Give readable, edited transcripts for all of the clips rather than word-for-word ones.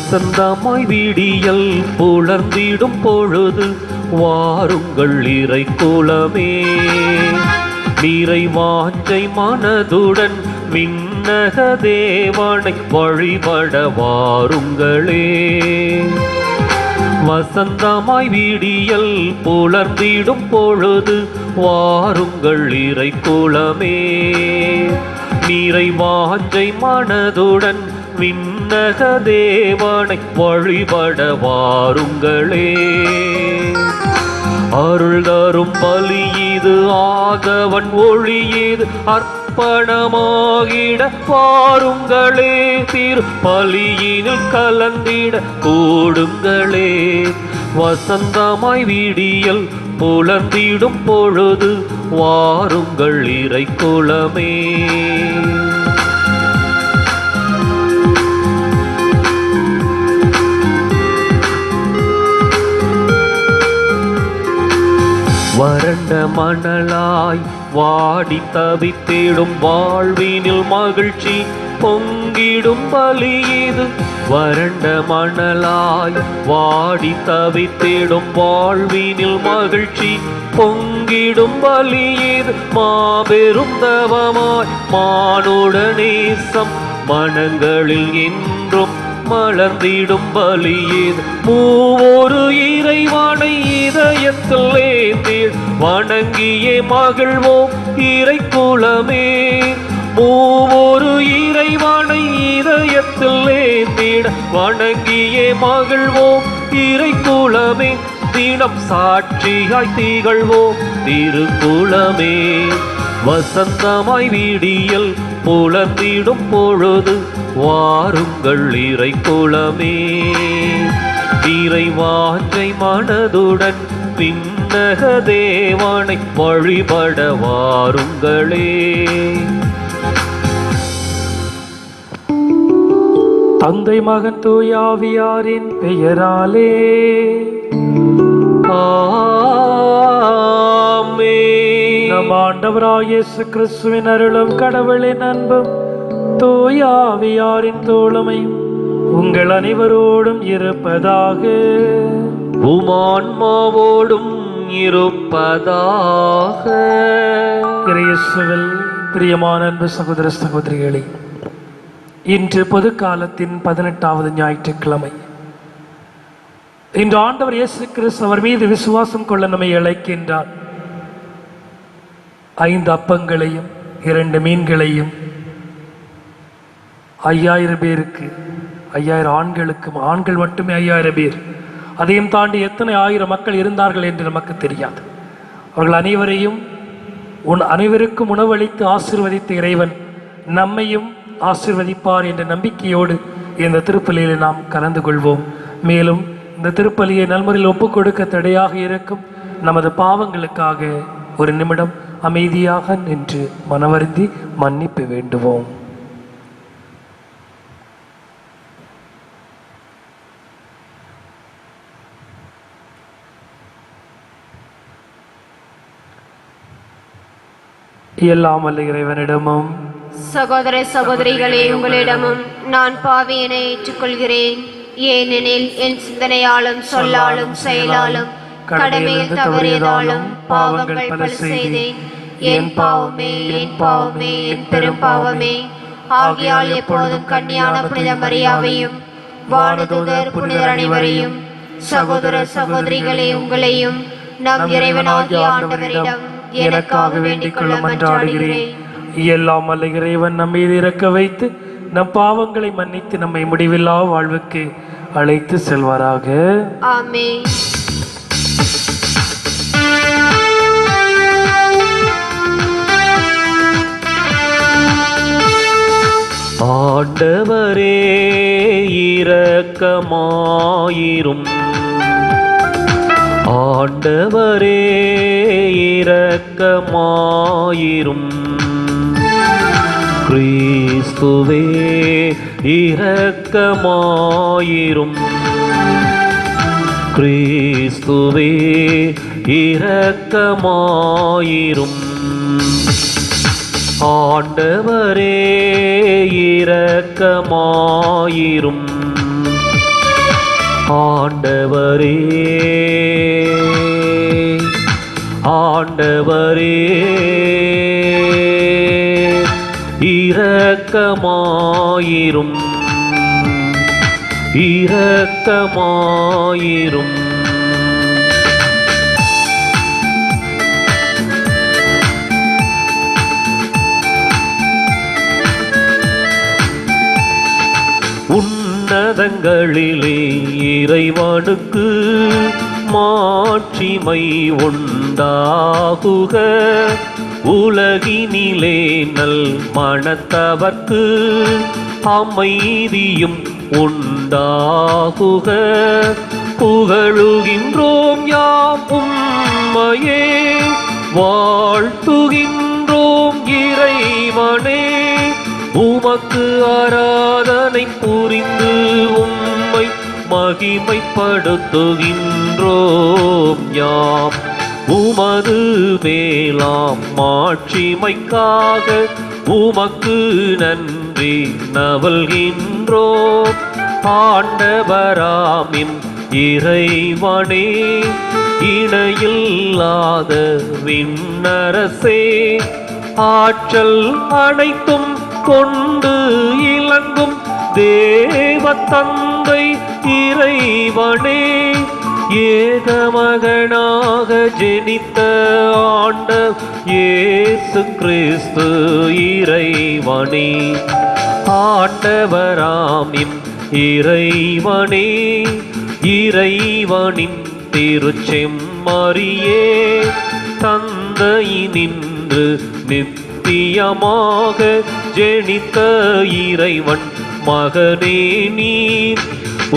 வசந்தமாய் விடியல் புலர்ந்திடும் பொழுது வாருங்கள் இறைக்குலமே. நிறைவாஞ்சை மனதுடன் விண்ணக தேவனை வழிபட வாருங்களே. வசந்தமாய் விடியல் புலர்ந்திடும் பொழுது வாருங்கள் இறைக்குலமே. நிறைவாஞ்சை மனதுடன் விண்ணக தேவனை வழிபட வாருங்களே. அருள் தரும் பலி இது ஆதவன் ஒளி இது அர்ப்பணமாகிட வாருங்களே. திரு பலியினில் கலந்திட கூடுங்களே. வசந்தமாய் விடியல் புலர்ந்திடும் பொழுது வாருங்கள் இறைக்குலமே. வறண்ட மணலாய் வாடி தவித்திடும் வாழ்வினில் மகிழ்ச்சி பொங்கிடும் பலி இது. வறண்ட மணலாய் வாடி தவித்திடும் வாழ்வினில் மகிழ்ச்சி பொங்கிடும் பலி இது. மாபெரும் தவமாய் மானுட நேசம் மனங்களில் என்றும் மலர்ந்திடும் பலியேது. மூவொரு இறைவனை இதயத்தில் ஏந்திட வணங்கியே மகிழ்வோம் இறைக்குலமே. மூவொரு இறைவனை இதயத்தில் ஏந்திட வணங்கியே மகிழ்வோம் இறைக்குலமே. தினம் சாட்சியாய் திகழ்வோம் திருக்குலமே. வசந்தமாய் விடியல் புலர்ந்திடும் பொழுது வாருங்கள் இறைக்குலமே. இறைவாஞ்சை மனதுடன் விண்ணக தேவனை வழிபட வாருங்களே. தந்தை மகன் தூய ஆவியாரின் பெயராலே ஆமென். நம் ஆண்டவராகிய இயேசு கிறிஸ்துவின் அருளும் கடவுளின் அன்பும் தூய ஆவியாரின் தோழமையும் உங்கள் அனைவரோடும் இருப்பதாக. உமான்மாவோடும் இருப்பதாக. இயேசுவில் பிரியமான அன்பு சகோதர சகோதரிகளே, இன்று பொது காலத்தின் 18வது ஞாயிற்றுக்கிழமை. இன்று ஆண்டவர் இயேசு கிறிஸ்து அவர் மீது விசுவாசம் கொள்ள நம்மை அழைக்கின்றார். 5 அப்பங்களையும் 2 மீன்களையும் 5000 பேருக்கு, 5000 ஆண்களுக்கும், ஆண்கள் மட்டுமே 5000 பேர், அதையும் தாண்டி எத்தனை 1000 மக்கள் இருந்தார்கள் என்று நமக்கு தெரியாது. அவர்கள் அனைவருக்கும் உணவளித்து ஆசீர்வதித்த இறைவன் நம்மையும் ஆசீர்வதிப்பார் என்ற நம்பிக்கையோடு இந்த திருப்பலியில் நாம் கலந்து கொள்வோம். மேலும் இந்த திருப்பலியை நல்முறையில் ஒப்புக் கொடுக்க தடையாக இருக்கும் நமது பாவங்களுக்காக ஒரு நிமிடம் அமைதியாக நின்று மனவருந்தி மன்னிப்பு வேண்டுவோம். எல்லாம் வல்ல இறைவனிடமும் சகோதர சகோதரிகளே உங்களிடமும் நான் பாவியனை ஏற்றுக்கொள்கிறேன். ஏனெனில் என் சிந்தனையாலும் சொல்லாலும் செயலாலும் கடமையில் தவறியதாலும் பாவங்கள் பல செய்தேன். என் பாவமே என் பாவமே என் பெரும் பாவமே. ஆகையால் எப்போதும் கன்னியான புனித மரியாவையும் வானதூதர் புனிதர் அனைவரையும் சகோதர சகோதரிகளே உங்களையும் நம் இறைவனாகிய ஆண்டவரிடம் எனக்காக வேண்டிக் கொள்ள மன்றாடுகிறேன். எல்லாம் வல்ல இறைவன் நம் மீது இறக்க வைத்து நம் பாவங்களை மன்னித்து நம்மை முடிவில்லா வாழ்வுக்கு அழைத்து செல்வாராக. ஆமென். ஆண்டவரே இரக்கமாயிரும். ஆண்டவரே இரக்கமாயிரும். கிறிஸ்துவே இரக்கமாயிரும். கிறிஸ்துவே இரக்கமாயிரும். ஆண்டவரே இரக்கமாயிரும். ஆண்டவரே ஆண்டவரே இரக்கமாயிரும் இரக்கமாயிரும். உன்னதங்களிலே இறைவனுக்கு மாட்சிமை உண்டாகுக. உலகினிலே நல் மனத்தவர்க்கு அமைதியும் உண்டாகுக. புகழுகின்றோம் யாம் உம்மையே, வாழ்த்துகின்றோம் இறைவனே. உமக்கு ஆராதனை புரிந்து உம்மை மகிமைப்படுத்துகின்றோம் யாம். உமது மேலாம் மாட்சிமைக்காக உமக்கு நன்றி நவல்கின்றோம். ஆண்டவராமின் இறைவனே, இணையில்லாத விண்ணரசே, ஆற்றல் அனைத்தும் கொண்டு இலங்கும் தேவ தந்தை இறைவனே, ஏகமகனாக ஜெனித்த ஆண்ட இயேசு கிறிஸ்து இறைவனே, ஆண்டவராமின் இறைவனே, இறைவனின் திருச்செம்மறியே, தந்தையினின்று நித்தியமாக ஜெனித்த இறைவன் மகனே நீர்.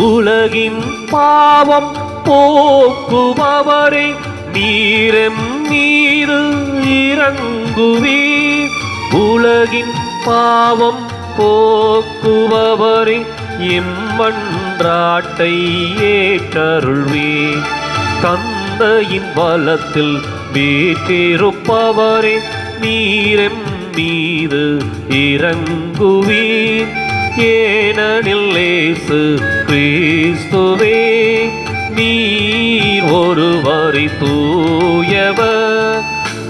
உலகின் பாவம் போக்குபவரே, நீரெம் மீது இறங்குவீர். உலகின் பாவம் போக்குபவரே, எம்மன்றாட்டை ஏற்றருள்வீர். தந்தையின் பலத்தில் வீற்றிருப்பவரே, நீரெம் மீது இறங்குவீர். ஏனெனில் இயேசு கிறிஸ்துவே, நீர் ஒருவரே தூயவர்,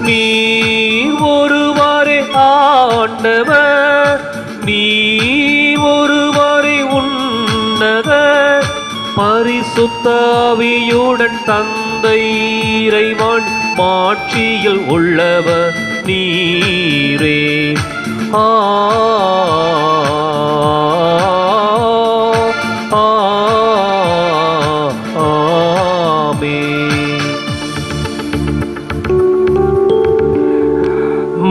நீர் ஒருவரே ஆண்டவர், நீர் ஒருவரே உன்னத. பரிசுத்த ஆவியுடன் தந்தை இறைவன் மாட்சியில் உள்ளவர் நீரே.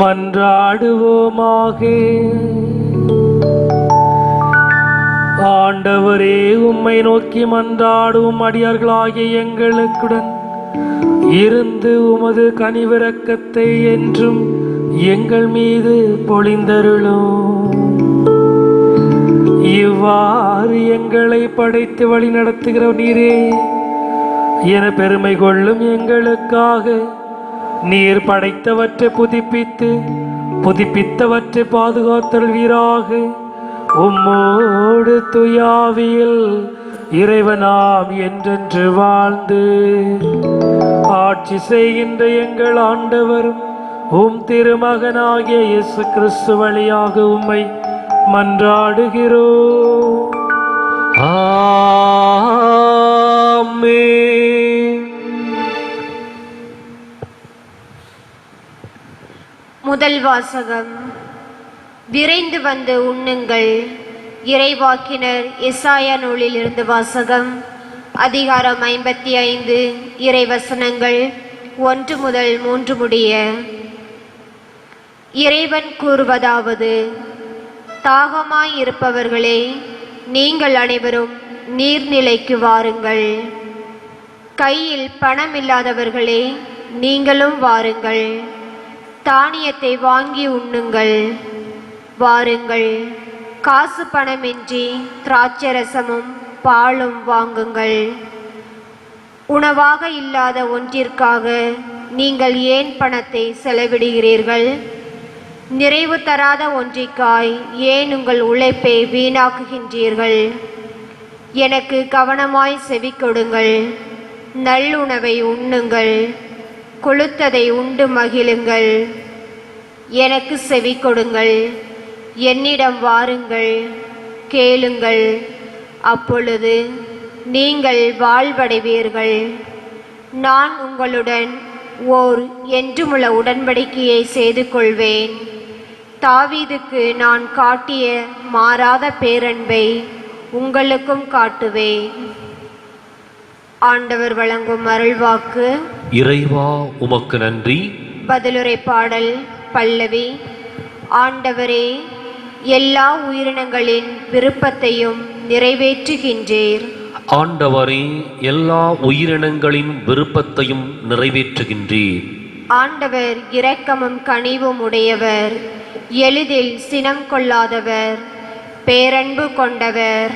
மன்றாடுவோமாக. ஆண்டவரே, உம்மை நோக்கி மன்றாடும் அடியார்களாகிய எங்களுக்குடன் இருந்து உமது கனிவிரக்கத்தை என்றும் எங்கள் மீது பொழிந்தருளும். இவ்வாறு எங்களை படைத்து வழி நடத்துகிற நீரே என பெருமை கொள்ளும் எங்களுக்காக நீர் படைத்தவற்றை புதுப்பித்தவற்றை பாதுகாத்தல்வீராக. உம்மோடு துயாவியில் இறைவனாம் என்றென்று வாழ்ந்து ஆட்சி செய்கின்ற எங்கள் ஆண்டவரும் உம் திருமகனாகிய இயேசு கிறிஸ்து வழியாக உம்மை மன்றாடுகிறோம். ஆமென். முதல் வாசகம். விரைந்து வந்து உண்ணுங்கள். இறைவாக்கினர் எசாயா நூலிலிருந்து வாசகம். அதிகாரம் 55, இறைவசனங்கள் 1 முதல் 3 முடிய. இறைவன் கூறுவதாவது: தாகமாயிருப்பவர்களே, நீங்கள் அனைவரும் நீர்நிலைக்கு வாருங்கள். கையில் பணமில்லாதவர்களே, நீங்களும் வாருங்கள். தானியத்தை வாங்கி உண்ணுங்கள். வாருங்கள், காசு பணமின்றி திராட்சரசமும் பாலும் வாங்குங்கள். உணவாக இல்லாத ஒன்றிற்காக நீங்கள் ஏன் பணத்தை செலவிடுகிறீர்கள்? நிறைவு தராத ஒன்றிற்காய் ஏன் உங்கள் உழைப்பை வீணாக்குகின்றீர்கள்? எனக்கு கவனமாய் செவிக்கொடுங்கள். நல்லுணவை உண்ணுங்கள், கொழுத்ததை உண்டு மகிழுங்கள். எனக்கு செவிக்கொடுங்கள், என்னிடம் வாருங்கள், கேளுங்கள், அப்பொழுது நீங்கள் வாழ்வடைவீர்கள். நான் உங்களுடன் ஓர் என்றுமுள்ள உடன்படிக்கையை செய்து கொள்வேன். தாவீதுக்கு நான் காட்டிய மாறாத பேரன்பை உங்களுக்கும் காட்டுவேன். ஆண்டவர் வழங்கும் அருள்வாக்கு. இறைவா உமக்கு நன்றி. பதிலுரை பாடல் பல்லவி. ஆண்டவரே, எல்லா உயிரினங்களின் விருப்பத்தையும் நிறைவேற்றுகின்றீர். ஆண்டவரே, எல்லா உயிரினங்களின் விருப்பத்தையும் நிறைவேற்றுகின்றீர். ஆண்டவர் இரக்கமும் கனிவும் உடையவர், எளிதில் சினம் கொள்ளாதவர், பேரன்பு கொண்டவர்.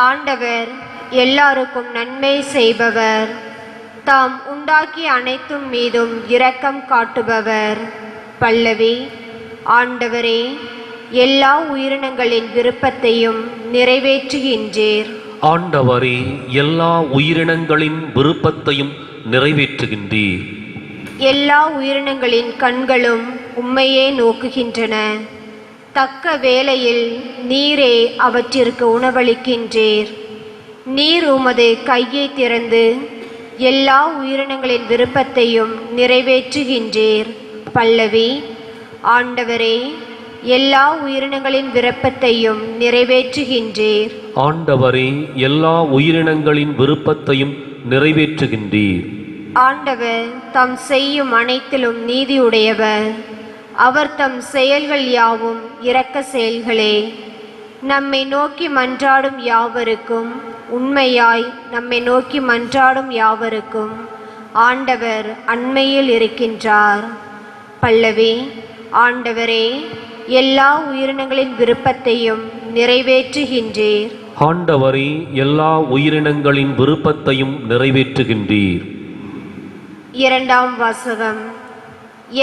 ஆண்டவர் எல்லாருக்கும் நன்மை செய்பவர், தாம் உண்டாக்கிய அனைத்தும் மீதும் இரக்கம் காட்டுபவர். பல்லவி. ஆண்டவரே, எல்லா உயிரினங்களின் விருப்பத்தையும் நிறைவேற்றுகின்றீர். ஆண்டவரே, எல்லா உயிரினங்களின் விருப்பத்தையும் நிறைவேற்றுகின்றீர். எல்லா உயிரினங்களின் கண்களும் உம்மையே நோக்குகின்றன. தக்க வேளையில் நீரே அவற்றிற்கு உணவளிக்கின்றீர். நீர் உமது கையை திறந்து எல்லா உயிரினங்களின் விருப்பத்தையும் நிறைவேற்றுகின்றீர். பல்லவி. ஆண்டவரே, எல்லா உயிரினங்களின் விருப்பத்தையும் நிறைவேற்றுகின்றீர். ஆண்டவரே, எல்லா உயிரினங்களின் விருப்பத்தையும் நிறைவேற்றுகின்றீர். ஆண்டவர் தம் செய்யும் அனைத்திலும் நீதியுடையவர். அவர் தம் செயல்கள் யாவும் இரக்க செயல்களே. நம்மை நோக்கி மன்றாடும் யாவருக்கும், உண்மையாய் நம்மை நோக்கி மன்றாடும் யாவருக்கும் ஆண்டவர் அண்மையில் இருக்கின்றார். பல்லவி. ஆண்டவரே, எல்லா உயிரினங்களின் விருப்பத்தையும் நிறைவேற்றுகின்றீர். ஆண்டவரே, எல்லா உயிரினங்களின் விருப்பத்தையும் நிறைவேற்றுகின்றீர். இரண்டாம் வாசகம்.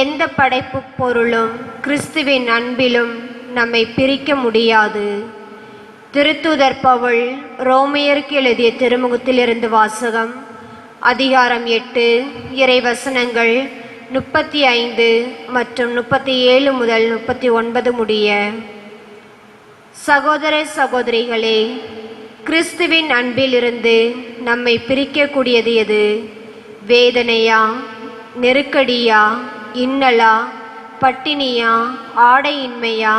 எந்த படைப்பு பொருளும் கிறிஸ்துவின் அன்பிலும் நம்மை பிரிக்க முடியாது. திருத்தூதர் பவுல் ரோமையருக்கு எழுதிய திருமுகத்திலிருந்து வாசகம். அதிகாரம் 8, இறைவசனங்கள் 35 மற்றும் 37 முதல் 39 முடிய. சகோதர சகோதரிகளே, கிறிஸ்துவின் அன்பிலிருந்து நம்மை பிரிக்கக்கூடியது எது? வேதனையா, நெருக்கடியா, இன்னலா, பட்டினியா, ஆடையின்மையா,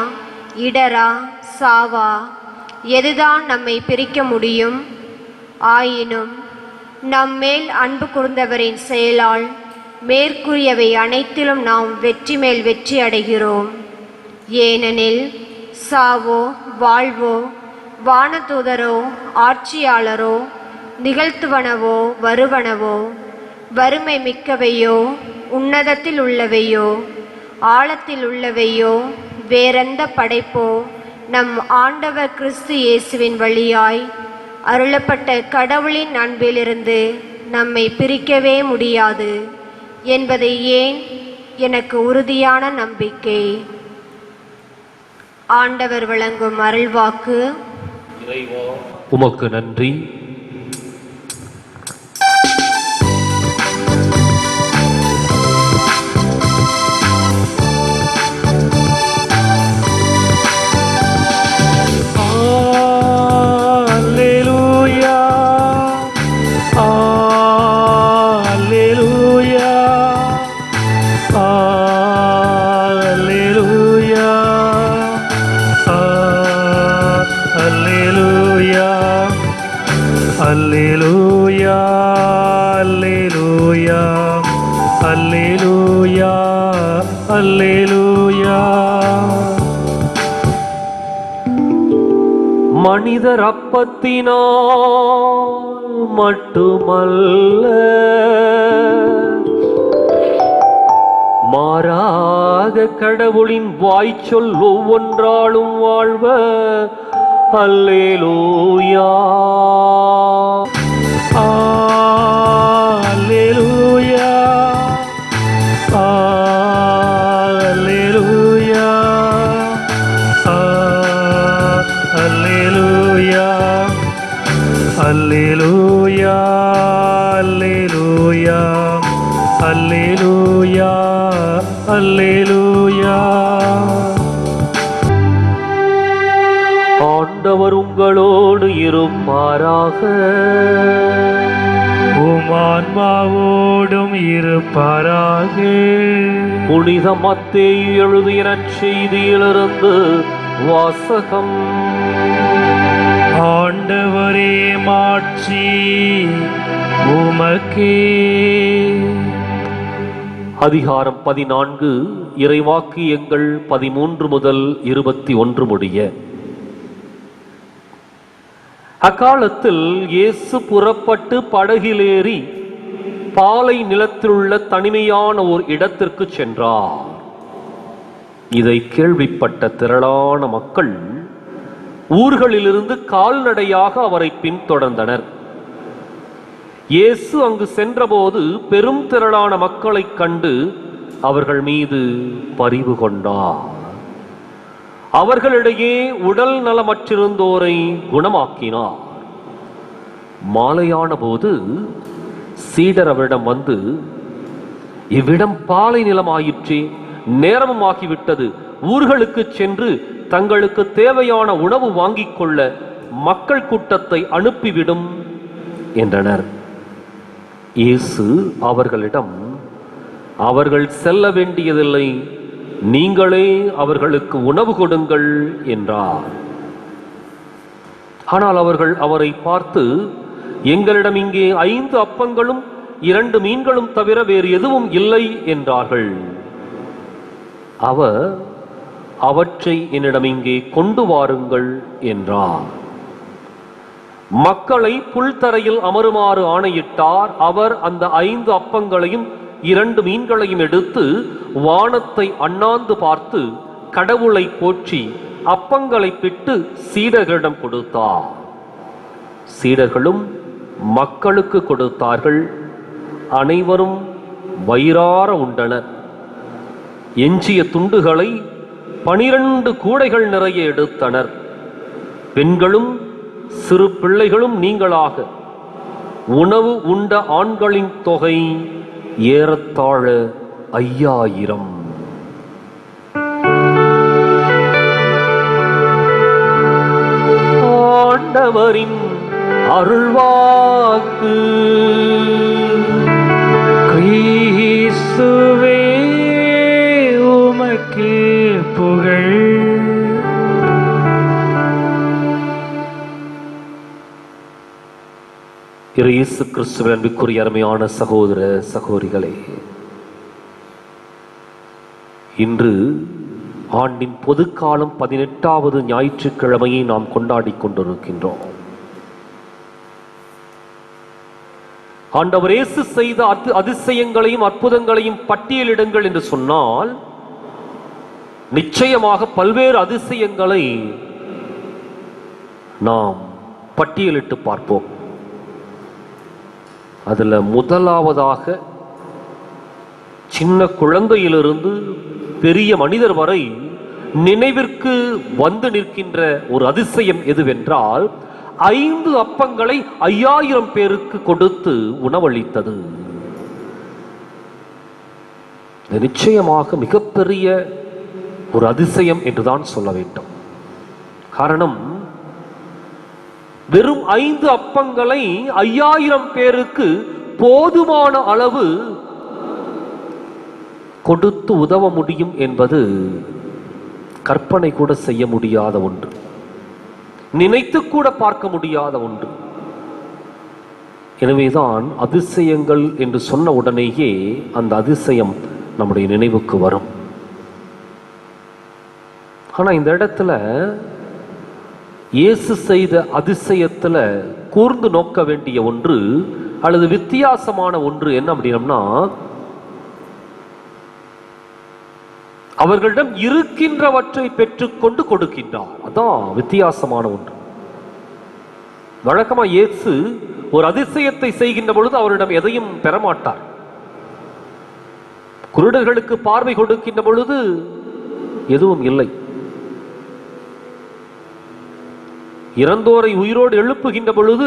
இடரா, சாவா? எதுதான் நம்மை பிரிக்க முடியும்? ஆயினும் நம்மேல் அன்பு கூர்ந்தவரின் செயலால் மேற்கூறியவை அனைத்திலும் நாம் வெற்றி மேல் வெற்றி அடைகிறோம். ஏனெனில் சாவோ வாழ்வோ, வானதூதரோ ஆட்சியாளரோ, நிகழ்த்துவனவோ வருவனவோ, வறுமை மிக்கவையோ உன்னதத்தில் உள்ளவையோ ஆழத்தில் உள்ளவையோ வேறெந்த படைப்போ நம் ஆண்டவர் கிறிஸ்து இயேசுவின் வழியாய் அருளப்பட்ட கடவுளின் அன்பிலிருந்து நம்மை பிரிக்கவே முடியாது என்பதை ஏன் எனக்கு உறுதியான நம்பிக்கை. ஆண்டவர் வழங்கும் அருள்வாக்கு. இறைவா உமக்கு நன்றி. அல்லேலூயா, அல்லேலூயா, அல்லேலூயா, அல்லேலூயா. மனிதர் அப்பத்தினால் மட்டுமல்ல, மாறாக கடவுளின் வாய்ச்சொல் ஒவ்வொன்றாலும் வாழ்வ. அல்லேலூயா, அல்லேலூயா, அல்லேலூயா, அல்லேலூயா. அல்லேலூயா. ஆண்டவர் உங்களோடு இருப்பாராக. உம் ஆன்மாவோடும் இருப்பாராக. புனித மத்தேயு எழுதிய நற்செய்தியிலிருந்து வாசகம். ஆண்டவரே மாட்சி உமக்கே. அதிகாரம் 14, இறைவாக்கியங்கள் 13 முதல் 21 முடிய. அக்காலத்தில் இயேசு புறப்பட்டு படகிலேறி பாலை நிலத்திலுள்ள தனிமையான ஓர் இடத்திற்கு சென்றார். இதை கேள்விப்பட்ட திரளான மக்கள் ஊர்களிலிருந்து கால்நடையாக அவரை பின்தொடர்ந்தனர். இயேசு அங்கு சென்றபோது பெரும் திரளான மக்களைக் கண்டு அவர்கள் மீது பரிவு கொண்டார். அவர்களிடையே உடல் நலமற்றிருந்தோரை குணமாக்கினார். மாலையான போது சீடர் அவரிடம் வந்து, இவ்விடம் பாலை நிலமாயிற்றே, நேரமும் ஆகிவிட்டது, ஊர்களுக்கு சென்று தங்களுக்கு தேவையான உணவு வாங்கிக் கொள்ள மக்கள் கூட்டத்தை அனுப்பிவிடும் என்றனர். இயேசு அவர்களிடம், அவர்கள் செல்ல வேண்டியதில்லை, நீங்களே அவர்களுக்கு உணவு கொடுங்கள் என்றார். ஆனால் அவர்கள் அவரை பார்த்து, எங்களிடம் இங்கே 5 அப்பங்களும் 2 மீன்களும் தவிர வேறு எதுவும் இல்லை என்றார்கள். அவர், அவற்றை என்னிடம் இங்கே கொண்டு வாருங்கள் என்றார். மக்களை புல்தரையில் அமருமாறு ஆணையிட்டார். அவர் அந்த 5 அப்பங்களையும் 2 மீன்களையும் எடுத்து வானத்தை அண்ணாந்து பார்த்து கடவுளை போற்றி அப்பங்களை பிட்டு சீடர்களிடம் கொடுத்தார். சீடர்களும் மக்களுக்கு கொடுத்தார்கள். அனைவரும் வயிறார உண்டனர். எஞ்சிய துண்டுகளை 12 கூடைகள் நிறைய எடுத்தனர். பெண்களும் சிறு பிள்ளைகளும் நீங்களாக. உணவு உண்ட ஆண்களின் தொகை ஏறத்தாழ 5000. ஆண்டவரின் அருள்வாக்கு. கிறிஸ்துவே உமக்கு புகழ். இயேசு கிறிஸ்துவின் அன்பிற்குரிய அருமையான சகோதர சகோதரிகளே, இன்று ஆண்டின் பொதுக்காலம் 18வது ஞாயிற்றுக்கிழமையை நாம் கொண்டாடி கொண்டிருக்கின்றோம். ஆண்டவர் இயேசு செய்த அதிசயங்களையும் அற்புதங்களையும் பட்டியலிடுங்கள் என்று சொன்னால் நிச்சயமாக பல்வேறு அதிசயங்களை நாம் பட்டியலிட்டு பார்ப்போம். அதுல முதலாவதாக சின்ன குழந்தையிலிருந்து பெரிய மனிதர் வரை நினைவிற்கு வந்து நிற்கின்ற ஒரு அதிசயம் எதுவென்றால் 5 அப்பங்களை 5000 பேருக்கு கொடுத்து உணவளித்தது. நிச்சயமாக மிகப்பெரிய ஒரு அதிசயம் என்றுதான் சொல்ல வேண்டும். காரணம், வெறும் 5 அப்பங்களை 5000 பேருக்கு போதுமான அளவு கொடுத்து உதவ முடியும் என்பது கற்பனை கூட செய்ய முடியாத ஒன்று, நினைத்து கூட பார்க்க முடியாத ஒன்று. எனவேதான் அதிசயங்கள் என்று சொன்ன உடனேயே அந்த அதிசயம் நம்முடைய நினைவுக்கு வரும். ஆனா இந்த இடத்துல இயேசு செய்த அதிசயத்துல கூர்ந்து நோக்க வேண்டிய ஒன்று அல்லது வித்தியாசமான ஒன்று என்ன அப்படின்னா, அவர்களிடம் இருக்கின்றவற்றை பெற்றுக்கொண்டு கொடுக்கின்றார். அதான் வித்தியாசமான ஒன்று. வழக்கமா இயேசு ஒரு அதிசயத்தை செய்கின்ற பொழுது அவரிடம் எதையும் பெறமாட்டார். குருடர்களுக்கு பார்வை கொடுக்கின்ற பொழுது எதுவும் இல்லை. இறந்தோரை உயிரோடு எழுப்புகின்ற பொழுது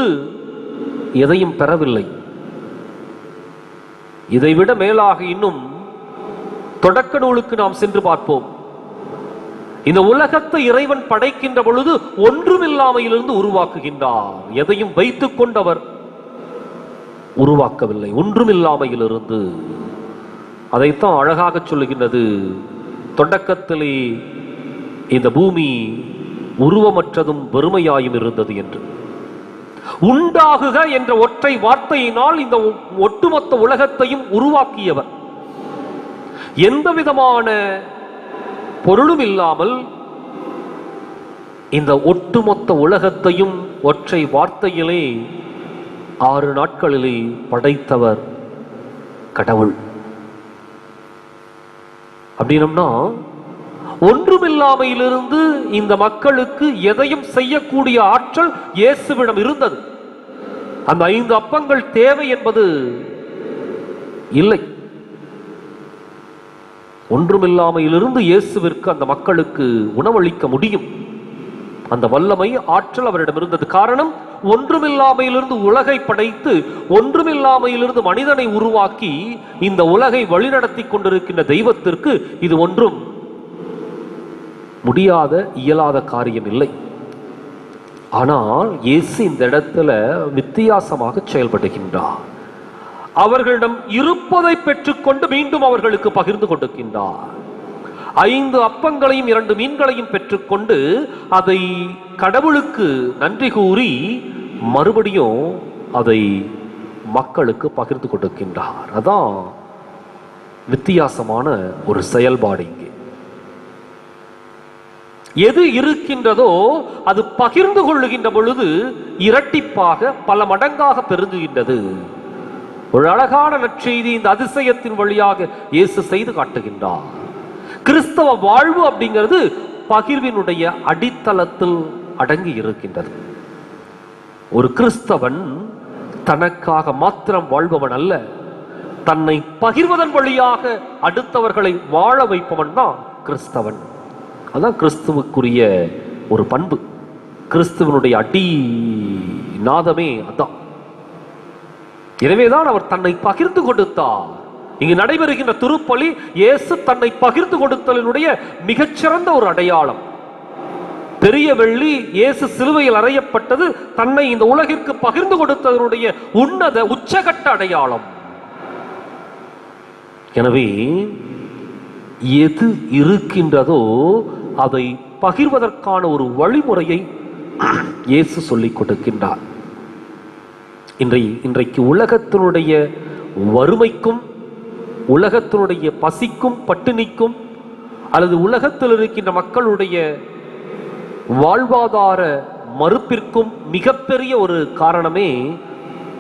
எதையும் பெறவில்லை. இதைவிட மேலாக இன்னும் தொடக்க நூலுக்கு நாம் சென்று பார்ப்போம். இந்த உலகத்தை இறைவன் படைக்கின்ற பொழுது ஒன்றுமில்லாமையிலிருந்து உருவாக்குகின்றார். எதையும் வைத்துக் கொண்டவர் உருவாக்கவில்லை, ஒன்றுமில்லாமையிலிருந்து. அதைத்தான் அழகாக சொல்லுகின்றது, தொடக்கத்திலே இந்த பூமி உருவமற்றதும் வெறுமையாயும் இருந்தது என்று. உண்டாகுக என்ற ஒற்றை வார்த்தையினால் இந்த ஒட்டுமொத்த உலகத்தையும் உருவாக்கியவர். எந்த விதமான பொருளும் இல்லாமல் இந்த ஒட்டுமொத்த உலகத்தையும் ஒற்றை வார்த்தையிலே 6 நாட்களிலே படைத்தவர் கடவுள். அப்படின்னா ஒன்றுமில்லாமையிலிருந்து இந்த மக்களுக்கு எதையும் செய்யக்கூடிய ஆற்றல் இயேசுவிடம் இருந்தது. அந்த 5 அப்பங்கள் தேவை என்பது இல்லை. ஒன்றுமில்லாமையிலிருந்து இயேசுவிற்கு அந்த மக்களுக்கு உணவளிக்க முடியும். அந்த வல்லமை, ஆற்றல் அவரிடம் இருந்தது. காரணம், ஒன்றுமில்லாமையிலிருந்து உலகை படைத்து ஒன்றுமில்லாமையிலிருந்து மனிதனை உருவாக்கி இந்த உலகை வழிநடத்தி கொண்டிருக்கின்ற தெய்வத்திற்கு இது ஒன்றும் முடியாத, இயலாத காரியம் இல்லை. ஆனால் இயேசு இந்த இடத்துல வித்தியாசமாக செயல்படுகின்றார். அவர்களிடம் இருப்பதை பெற்றுக்கொண்டு மீண்டும் அவர்களுக்கு பகிர்ந்து கொடுக்கின்றார். 5 அப்பங்களையும் 2 மீன்களையும் பெற்றுக்கொண்டு அதை கடவுளுக்கு நன்றி கூறி மறுபடியும் அதை மக்களுக்கு பகிர்ந்து கொடுக்கின்றார். அதான் வித்தியாசமான ஒரு செயல்பாடு. இங்கே எது இருக்கின்றதோ அது பகிர்ந்து கொள்ளுகின்ற பொழுது இரட்டிப்பாக, பல மடங்காக பெருகுகின்றது. ஒரு அழகான நற்செய்தி இந்த அதிசயத்தின் வழியாக இயேசு செய்து காட்டுகின்றார். கிறிஸ்தவ வாழ்வு அப்படிங்கிறது பகிர்வினுடைய அடித்தளத்தில் அடங்கி இருக்கின்றது. ஒரு கிறிஸ்தவன் தனக்காக மாத்திரம் வாழ்பவன் அல்ல, தன்னை பகிர்வதன் வழியாக அடுத்தவர்களை வாழ வைப்பவன் தான் கிறிஸ்தவன். அதான் கிறிஸ்துவுக்குரிய ஒரு பண்பு. கிறிஸ்துவனுடைய அடி நாதமே அதான். எனவேதான் அவர் தன்னை பகிர்ந்து கொடுத்தார். இங்கு நடைபெறுகின்ற திருப்பலி இயேசு தன்னை பகிர்ந்து கொடுத்தலினுடைய மிகச்சிறந்த ஒரு அடையாளம். பெரிய வெள்ளி இயேசு சிலுவையில் அறையப்பட்டது தன்னை இந்த உலகிற்கு பகிர்ந்து கொடுத்ததனுடைய உன்னத உச்சகட்ட அடையாளம். எனவே எது இருக்கின்றதோ அதை பகிர்வதற்கான ஒரு வழிமுறையை இயேசு சொல்லிக் கொடுக்கின்றார். இன்றைக்கு உலகத்தினுடைய வறுமைக்கும், உலகத்தினுடைய பசிக்கும், பட்டினிக்கும், அல்லது உலகத்தில் இருக்கின்ற மக்களுடைய வாழ்வாதார மறுப்பிற்கும் மிகப்பெரிய ஒரு காரணமே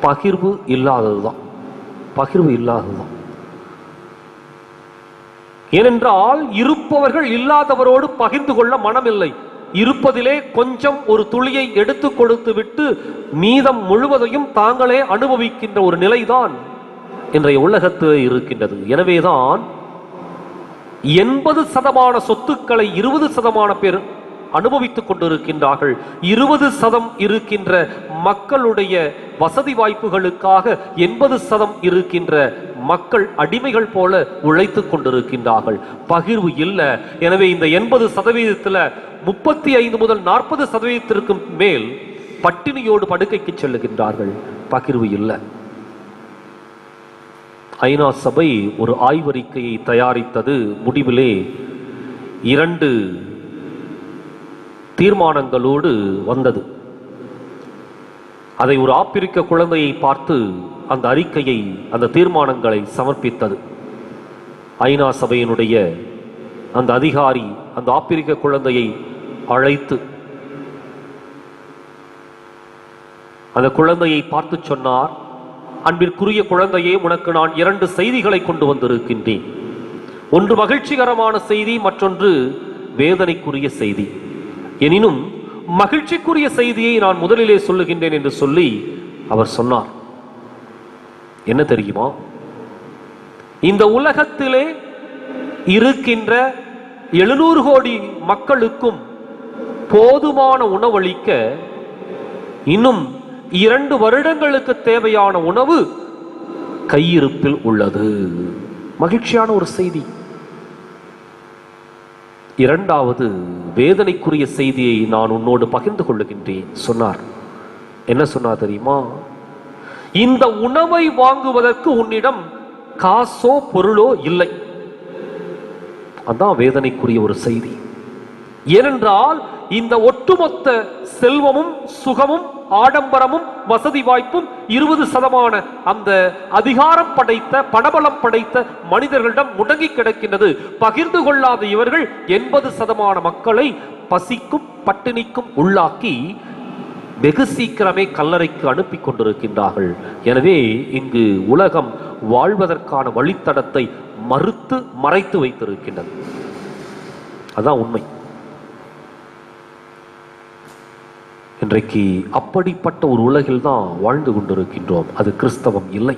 பகிர்வு இல்லாததுதான். பகிர்வு இல்லாததுதான். ஏனென்றால் இருப்பவர்கள் இல்லாதவரோடு பகிர்ந்து கொள்ள மனமில்லை. இருப்பதிலே கொஞ்சம் ஒரு துளியை எடுத்து கொடுத்து விட்டு மீதம் முழுவதையும் தாங்களே அனுபவிக்கின்ற ஒரு நிலைதான் இன்றைய உலகத்தில் இருக்கின்றது. எனவேதான் 80% சொத்துக்களை 20% பேர் அனுபவித்துக் கொண்டிருக்கின்றார்கள். 20% இருக்கின்ற மக்களுடைய வசதி வாய்ப்புகளுக்காக 80% இருக்கின்ற மக்கள் அடிமைகள் போல உழைத்துக் கொண்டிருக்கின்றார்கள். பகிர்வு இல்லை. எனவே இந்த 80%த்தில் 35 முதல் 40% மேல் பட்டினியோடு படுக்கைக்கு செல்லுகின்றார்கள். பகிர்வு இல்லை. ஐநா சபை ஒரு ஆய்வறிக்கையை தயாரித்தது. முடிவிலே 2 தீர்மானங்களோடு வந்தது. அதை ஒரு ஆப்பிரிக்க குழந்தையை பார்த்து அந்த அறிக்கையை, அந்த தீர்மானங்களை சமர்ப்பித்தது. ஐநா சபையினுடைய அந்த அதிகாரி அந்த ஆப்பிரிக்க குழந்தையை அழைத்து அந்த குழந்தையை பார்த்து சொன்னார், அன்பிற்குரிய குழந்தையே, உனக்கு நான் 2 செய்திகளை கொண்டு வந்திருக்கின்றேன். ஒன்று மகிழ்ச்சிகரமான செய்தி, மற்றொன்று வேதனைக்குரிய செய்தி. எனினும் மகிழ்ச்சிக்குரிய செய்தியை நான் முதலிலே சொல்லுகின்றேன் என்று சொல்லி அவர் சொன்னார். என்ன தெரியுமா? இந்த உலகத்திலே இருக்கின்ற 700 கோடி மக்களுக்கும் போதுமான உணவளிக்க இன்னும் 2 வருடங்களுக்கு தேவையான உணவு கையிருப்பில் உள்ளது. மகிழ்ச்சியான ஒரு செய்தி. இரண்டாவது வேதனைக்குரிய செய்தியை நான் உன்னோடு பகிர்ந்து கொள்ளுகின்றேன் சொன்னார். என்ன சொன்னார் தெரியுமா? இந்த உணவை வாங்குவதற்கு உன்னிடம் காசோ பொருளோ இல்லை. அதான் வேதனைக்குரிய ஒரு செய்தி. ஏனென்றால் இந்த ஒட்டுமொத்த செல்வமும் சுகமும் ஆடம்பரமும் வசதி வாய்ப்பும் 20% அந்த அதிகாரம் படைத்த பணபலம் படைத்த மனிதர்களிடம் முடங்கி கிடக்கின்றது. பகிர்ந்து கொள்ளாத இவர்கள் 80% மக்களை பசிக்கும் பட்டினிக்கும் உள்ளாக்கி வெகு சீக்கிரமே கல்லறைக்கு அனுப்பி கொண்டிருக்கின்றார்கள். எனவே இங்கு உலகம் வாழ்வதற்கான வழித்தடத்தை மறைத்து வைத்திருக்கின்றது. அதான் உண்மை. இன்றைக்கு அப்படிப்பட்ட ஒரு உலகில் தான் வாழ்ந்து கொண்டிருக்கின்றோம். அது கிறிஸ்தவம் இல்லை.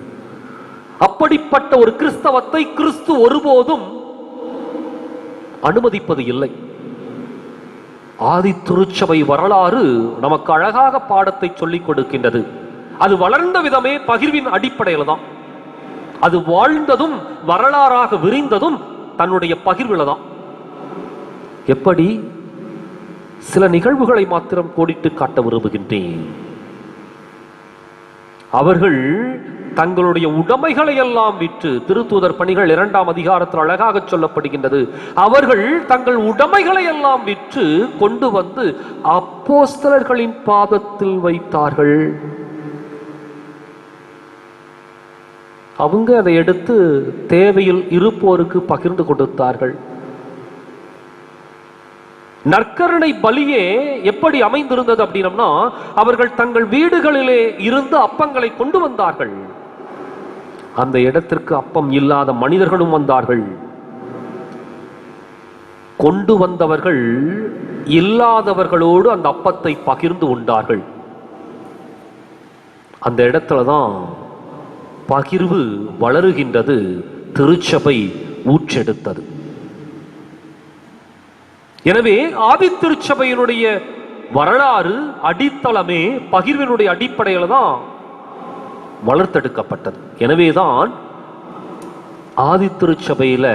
அப்படிப்பட்ட ஒரு கிறிஸ்தவத்தை கிறிஸ்து ஒருபோதும் அனுமதிப்பது இல்லை. ஆதி திருச்சபை வரலாறு நமக்கு அழகாக பாடத்தை சொல்லிக் கொடுக்கின்றது. அது வளர்ந்த விதமே பகிர்வின் அடிப்படையில் தான். அது வாழ்ந்ததும் வரலாறாக விரிந்ததும் தன்னுடைய பகிர்வில் தான். எப்படி? சில நிகழ்வுகளை மாத்திரம் கோடிட்டு காட்ட விரும்புகின்றேன். அவர்கள் தங்களுடைய உடைமைகளை எல்லாம் விற்று, திருத்தூதர் பணிகள் 2ஆம் அதிகாரத்தில் அழகாக சொல்லப்படுகின்றது, அவர்கள் தங்கள் உடைமைகளை எல்லாம் விற்று கொண்டு வந்து அப்போஸ்தலர்களின் பாதத்தில் வைத்தார்கள். அவங்க அதை எடுத்து தேவையில் இருப்போருக்கு பகிர்ந்து கொடுத்தார்கள். நற்கருணை பலியே எப்படி அமைந்திருந்தது அப்படின்னா, அவர்கள் தங்கள் வீடுகளிலே இருந்து அப்பங்களை கொண்டு வந்தார்கள். அந்த இடத்திற்கு அப்பம் இல்லாத மனிதர்களும் வந்தார்கள். கொண்டு வந்தவர்கள் இல்லாதவர்களோடு அந்த அப்பத்தை பகிர்ந்து உண்டார்கள். அந்த இடத்துலதான் பகிர்வு வளருகின்றது. திருச்சபை ஊற்றெடுத்தது. எனவே ஆதி திருச்சபையினுடைய வரலாறு அடித்தளமே பகிர்வினுடைய அடிப்படையில் தான் வளர்த்தெடுக்கப்பட்டது. எனவேதான் ஆதி திருச்சபையில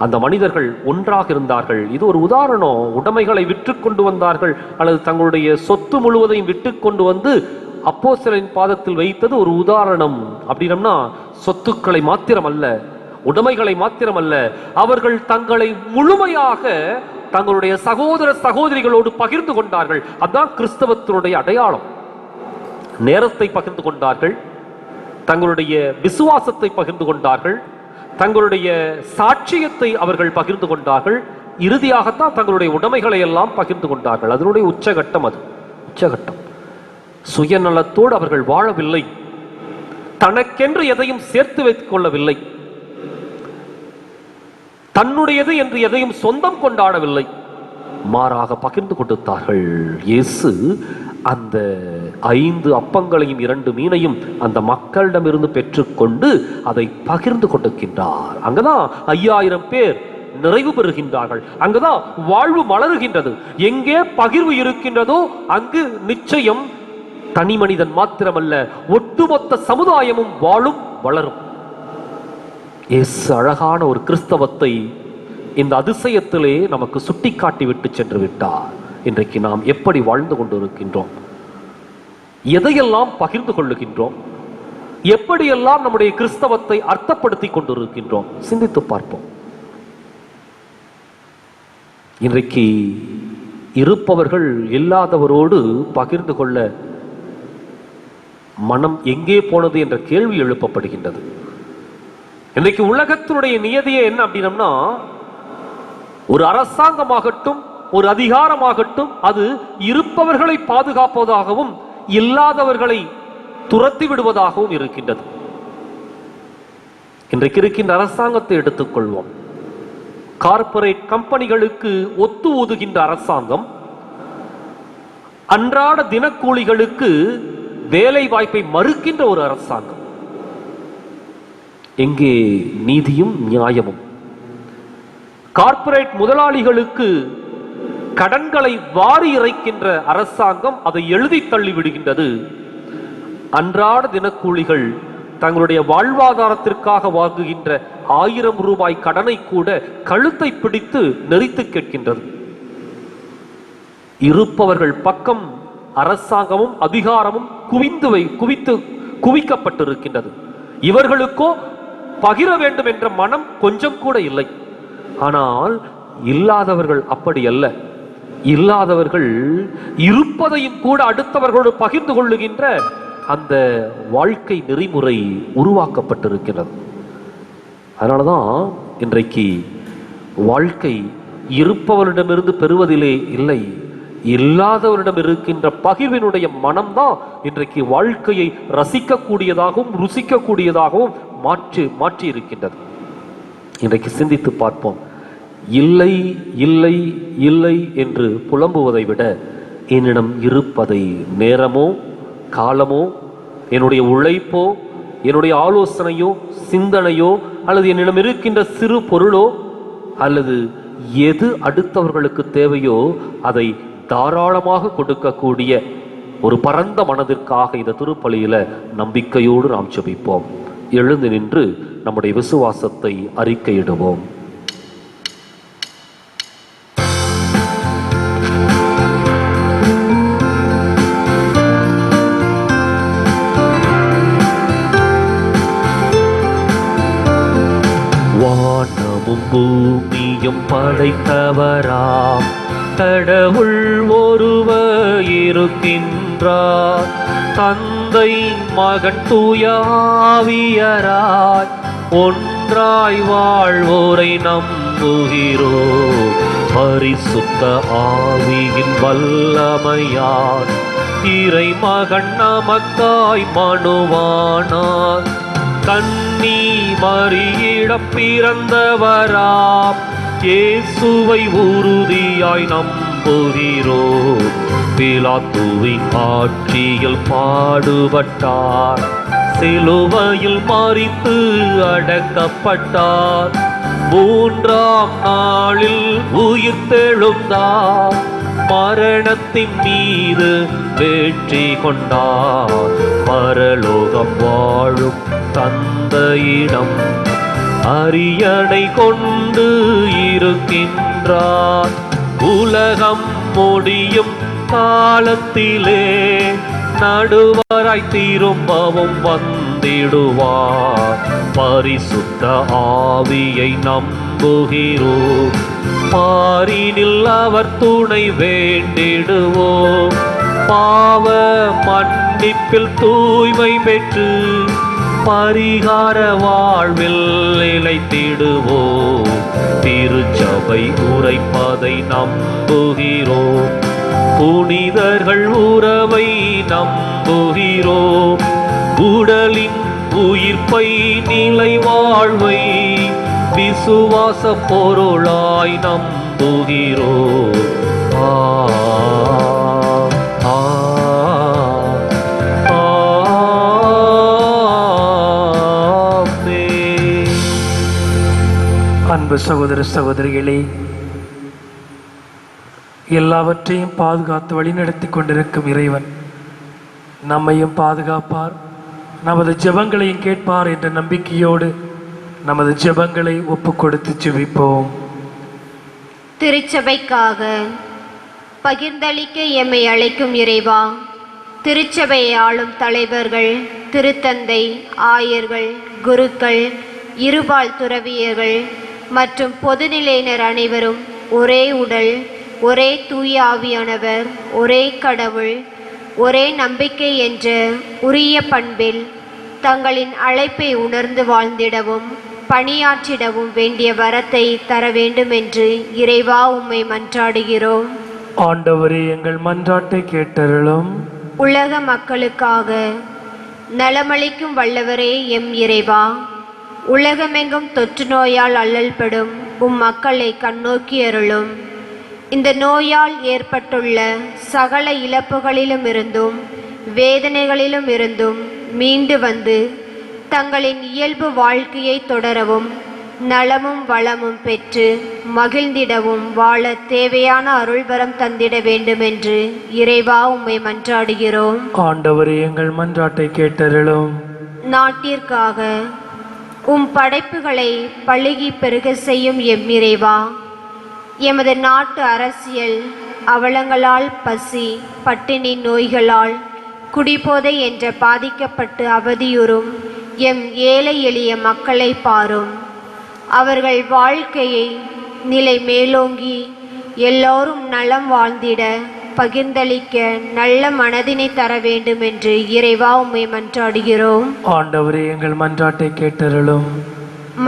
அந்த மனிதர்கள் ஒன்றாக இருந்தார்கள். இது ஒரு உதாரணம். உடைமைகளை விற்று கொண்டு வந்தார்கள், அல்லது தங்களுடைய சொத்து முழுவதையும் விட்டு கொண்டு வந்து அப்போஸ்தலரின் பாதத்தில் வைத்தது ஒரு உதாரணம். அப்படின்னா சொத்துக்களை மாத்திரமல்ல, உடைமைகளை மாத்திரமல்ல, அவர்கள் தங்களை முழுமையாக தங்களுடைய சகோதர சகோதரிகளோடு பகிர்ந்து கொண்டார்கள். அதுதான் கிறிஸ்தவத்தினுடைய அடையாளம். நேரத்தை பகிர்ந்து கொண்டார்கள், தங்களுடைய விசுவாசத்தை பகிர்ந்து கொண்டார்கள், தங்களுடைய சாட்சியத்தை அவர்கள் பகிர்ந்து கொண்டார்கள். இறுதியாகத்தான் தங்களுடைய உடைமைகளை எல்லாம் பகிர்ந்து கொண்டார்கள். அதனுடைய உச்சகட்டம். அது உச்சகட்டம். சுயநலத்தோடு அவர்கள் வாழவில்லை. தனக்கென்று எதையும் சேர்த்து வைத்துக் கொள்ளவில்லை. தன்னுடையது என்று எதையும் சொந்தம் கொண்டாடவில்லை. மாறாக பகிர்ந்து கொடுத்தார்கள். இயேசு அந்த 5 அப்பங்களையும் 2 மீனையும் அந்த மக்களிடமிருந்து பெற்றுக்கொண்டு அதை பகிர்ந்து கொடுக்கின்றார். அங்கதான் 5000 பேர் நிறைவு பெறுகின்றார்கள். அங்குதான் வாழ்வு மலருகின்றது. எங்கே பகிர்வு இருக்கின்றதோ அங்கு நிச்சயம் தனி மனிதன் மாத்திரமல்ல, ஒட்டுமொத்த சமுதாயமும் வாழும் வளரும். இயேசு அழகான ஒரு கிறிஸ்தவத்தை இந்த அதிசயத்திலே நமக்கு சுட்டி காட்டி விட்டு சென்று விட்டார். இன்றைக்கு நாம் எப்படி வாழ்ந்து கொண்டிருக்கின்றோம்? எதையெல்லாம் பகிர்ந்து கொள்ளுகின்றோம்? எப்படியெல்லாம் நம்முடைய கிறிஸ்தவத்தை அர்த்தப்படுத்திக் கொண்டிருக்கின்றோம்? சிந்தித்து பார்ப்போம். இன்றைக்கு இருப்பவர்கள் இல்லாதவரோடு பகிர்ந்து கொள்ள மனம் எங்கே போனது என்ற கேள்வி எழுப்பப்படுகின்றது. இன்றைக்கு உலகத்தினுடைய நியதியே என்ன அப்படின்னா, ஒரு அரசாங்கமாகட்டும் ஒரு அதிகாரமாகட்டும் அது இருப்பவர்களை பாதுகாப்பதாகவும் இல்லாதவர்களை துரத்தி விடுவதாகவும் இருக்கின்றது. இன்றைக்கு இருக்கின்ற அரசாங்கத்தை எடுத்துக்கொள்வோம். கார்ப்பரேட் கம்பெனிகளுக்கு ஒத்து ஊதுகின்ற அரசாங்கம், அன்றாட தினக்கூலிகளுக்கு வேலை வாய்ப்பை மறுக்கின்ற ஒரு அரசாங்கம். எங்கே நீதியும் நியாயமும்? கார்ப்பரேட் முதலாளிகளுக்கு கடன்களை வாரி இறைக்கின்ற அரசாங்கம் அதை எழுதி தள்ளி விடுகின்றது. அன்றாட தினக்கூலிகள் தங்களுடைய வாழ்வாதாரத்திற்காக வாங்குகின்ற 1000 ரூபாய் கடனை கூட கழுத்தை பிடித்து நெறித்து கேட்கின்றது. இருப்பவர்கள் பக்கம் அரசாங்கமும் அதிகாரமும் குவிக்கப்பட்டிருக்கின்றது. இவர்களுக்கோ பகிர வேண்டும் என்ற மனம் கொஞ்சம் கூட இல்லை. ஆனால் இல்லாதவர்கள் அப்படி அல்ல. இல்லாதவர்கள் இருப்பதையும் கூட அடுத்தவர்களோடு பகிர்ந்து கொள்ளுகின்ற அந்த வாழ்க்கை நெறிமுறை உருவாக்கப்பட்டிருக்கிறது. அதனாலதான் இன்றைக்கு வாழ்க்கை இருப்பவரிடமிருந்து பெறுவதிலே இல்லை, இல்லாதவரிடம் இருக்கின்ற பகிர்வினுடைய மனம்தான் இன்றைக்கு வாழ்க்கையை ரசிக்கக்கூடியதாகவும் ருசிக்கக்கூடியதாகவும் மாற்றி இருக்கின்றது. இன்றைக்கு சிந்தித்து பார்ப்போம். இல்லை இல்லை இல்லை என்று புலம்புவதை விட என்னிடம் இருப்பதை நேரமோ காலமோ என்னுடைய உழைப்போ என்னுடைய ஆலோசனையோ சிந்தனையோ அல்லது என்னிடம் இருக்கின்ற சிறு பொருளோ அல்லது எது அடுத்தவர்களுக்கு தேவையோ அதை தாராளமாக கொடுக்கக்கூடிய ஒரு பரந்த மனதிற்காக இந்த திருப்பலியில நம்பிக்கையோடு நாம் ஜெபிப்போம். எழுந்து நின்று நம்முடைய விசுவாசத்தை அறிக்கையிடுவோம். வானமும் பூமியும் படைத்தவராம் கடவுள் ஒருவர் இருக்கின்றார். தந்தை மகன் தூய ஆவியராய் ஒன்றாய் வாழ்வோரை நம்புகிறோம். பரிசுத்த ஆவியின் வல்லமையால் இறை மகன் நமக்காய் மனுவானார். கன்னி மரியிடம் பிறந்தவராம் இயேசுவை உறுதியாய் நம்புகிறோம். பிலாத்துவின் ஆட்சியில் பாடுபட்டார், சிலுவையில் மரித்து அடக்கப்பட்டார். 3ஆம் நாளில் உயிர்த்தெழுந்தார், மரணத்தின் மீது வெற்றி கொண்டார். பரலோகம் வாழும் தந்தையிடம் அரியணை கொண்டு இருக்கின்றார். உலகம் முடியும் காலத்திலே நடுவராய் திரும்பவும் வந்திடுவார். பரிசுத்த ஆவியை நம்புகிறோம், பாரினில் அவர் துணை வேண்டிடுவோம். பாவ மன்னிப்பில் தூய்மை பெற்று பரிகார வாழ்வில் நிலைத்திடுவோம். திருச்சபை உரைப்பதை நம்புகிறோம், புனிதர்கள் உறவை நம்புகிறோம். உடலின் உயிர்ப்பை நிலை வாழ்வை விசுவாச பொருளாய் நம்புகிறோம். அன்பு சகோதர சகோதரிகளே, எல்லாவற்றையும் பாதுகாத்து வழிநடத்தி கொண்டிருக்கும் இறைவன் நம்மையும் பாதுகாப்பார், நமது ஜெபங்களையும் கேட்பார் என்ற நம்பிக்கையோடு நமது ஜெபங்களை ஒப்பு கொடுத்து ஜெபிப்போம். திருச்சபைக்காக பகிர்ந்தளிக்க எம்மை அழைக்கும் இறைவா, திருச்சபையை ஆளும் தலைவர்கள், திருத்தந்தை, ஆயர்கள், குருக்கள், இருபால் துறவியர்கள் மற்றும் பொதுநிலையினர் அனைவரும் ஒரே உடல், ஒரே தூய ஆவியானவர், ஒரே கடவுள், ஒரே நம்பிக்கை என்ற உரிய பண்பில் தங்களின் அழைப்பை உணர்ந்து வாழ்ந்திடவும் பணியாற்றிடவும் வேண்டிய வரத்தை தர வேண்டும் என்று இறைவா உம்மை மன்றாடுகிறோம். ஆண்டவரே, எங்கள் மன்றாட்டை கேட்டருளும். உலக மக்களுக்காக நலமளிக்கும் வல்லவரே எம் இறைவா, உலகமெங்கும் தொற்று நோயால் அல்லல்படும் மக்களை கண்ணோக்கி அருளும். இந்த நோயால் ஏற்பட்டுள்ள சகல இழப்புகளிலும் இருந்தும் வேதனைகளிலும் இருந்தும் மீண்டு வந்து தங்களின் இயல்பு வாழ்க்கையை தொடரவும் நலமும் வளமும் பெற்று மகிழ்ந்திடவும் வாழ தேவையான அருள்வரம் தந்திட வேண்டுமென்று இறைவா உம்மை மன்றாடுகிறோம். ஆண்டவரே, எங்கள் மன்றாட்டை கேட்டருளும். நாட்டிற்காக உம் படைப்புகளை பழுகி பெருக செய்யும் எம் இறைவா, எமது நாட்டு அரசியல் அவலங்களால், பசி பட்டினி நோய்களால், குடிபோதை என்ற பாதிக்கப்பட்டு அவதியுறும் எம் ஏழை எளிய மக்களை பாரும். அவர்கள் வாழ்க்கையை நிலை மேலோங்கி எல்லோரும் நலம் வாழ்ந்திட பகிர்ந்தளிக்க நல்ல மனதினை தர வேண்டும் என்று இறைவா உம்மை மன்றாடுகிறோம். ஆண்டவரே, எங்கள் மன்றாட்டை கேட்டருளும்.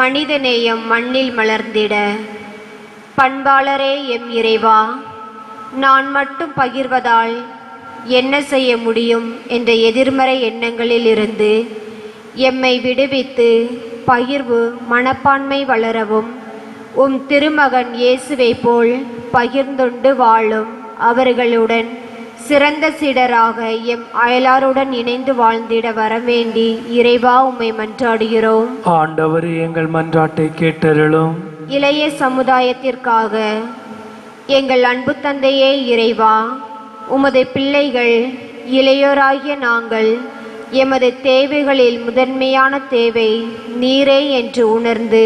மனிதநேயம் மண்ணில் மலர்ந்திட பண்பாளரே எம் இறைவா, நான் மட்டும் பகிர்வதால் என்ன செய்ய முடியும் என்ற எதிர்மறை எண்ணங்களில் இருந்து எம்மை விடுவித்து பகிர்வு மனப்பான்மை வளரவும் உம் திருமகன் இயேசுவை போல் பகிர்ந்துண்டு வாழும் அவர்களுடன் சிறந்த சீடராக எம் அயலாருடன் இணைந்து வாழ்ந்திட வரவேண்டி இறைவா உம்மை மன்றாடுகிறோம். ஆண்டவரே, எங்கள் மன்றாட்டை கேட்டருளும். இளைய சமுதாயத்திற்காக எங்கள் அன்பு தந்தையே இறைவா, உமது பிள்ளைகள் இளையோராகிய நாங்கள் எமது தேவைகளில் முதன்மையான தேவை நீரே என்று உணர்ந்து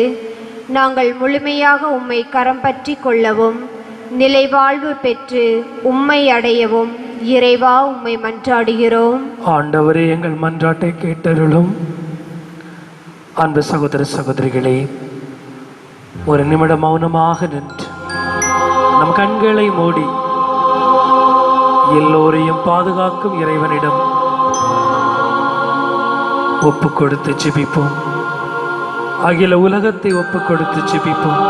நாங்கள் முழுமையாக உம்மை கரம் பற்றி கொள்ளவும் நிலைவாழ்வு பெற்று உம்மை அடையவும் இறைவா உம்மை மன்றாடுகிறோம். ஆண்டவரே, எங்கள் மன்றாட்டை கேட்டருளும். அன்பு சகோதர சகோதரிகளே, ஒரு நிமிடம் மௌனமாக நின்று நம் கண்களை மூடி எல்லோரையும் பாதுகாக்கும் இறைவனிடம் ஒப்பு கொடுத்து ஜெபிப்போம். அகில உலகத்தை ஒப்பு கொடுத்து ஜெபிப்போம்.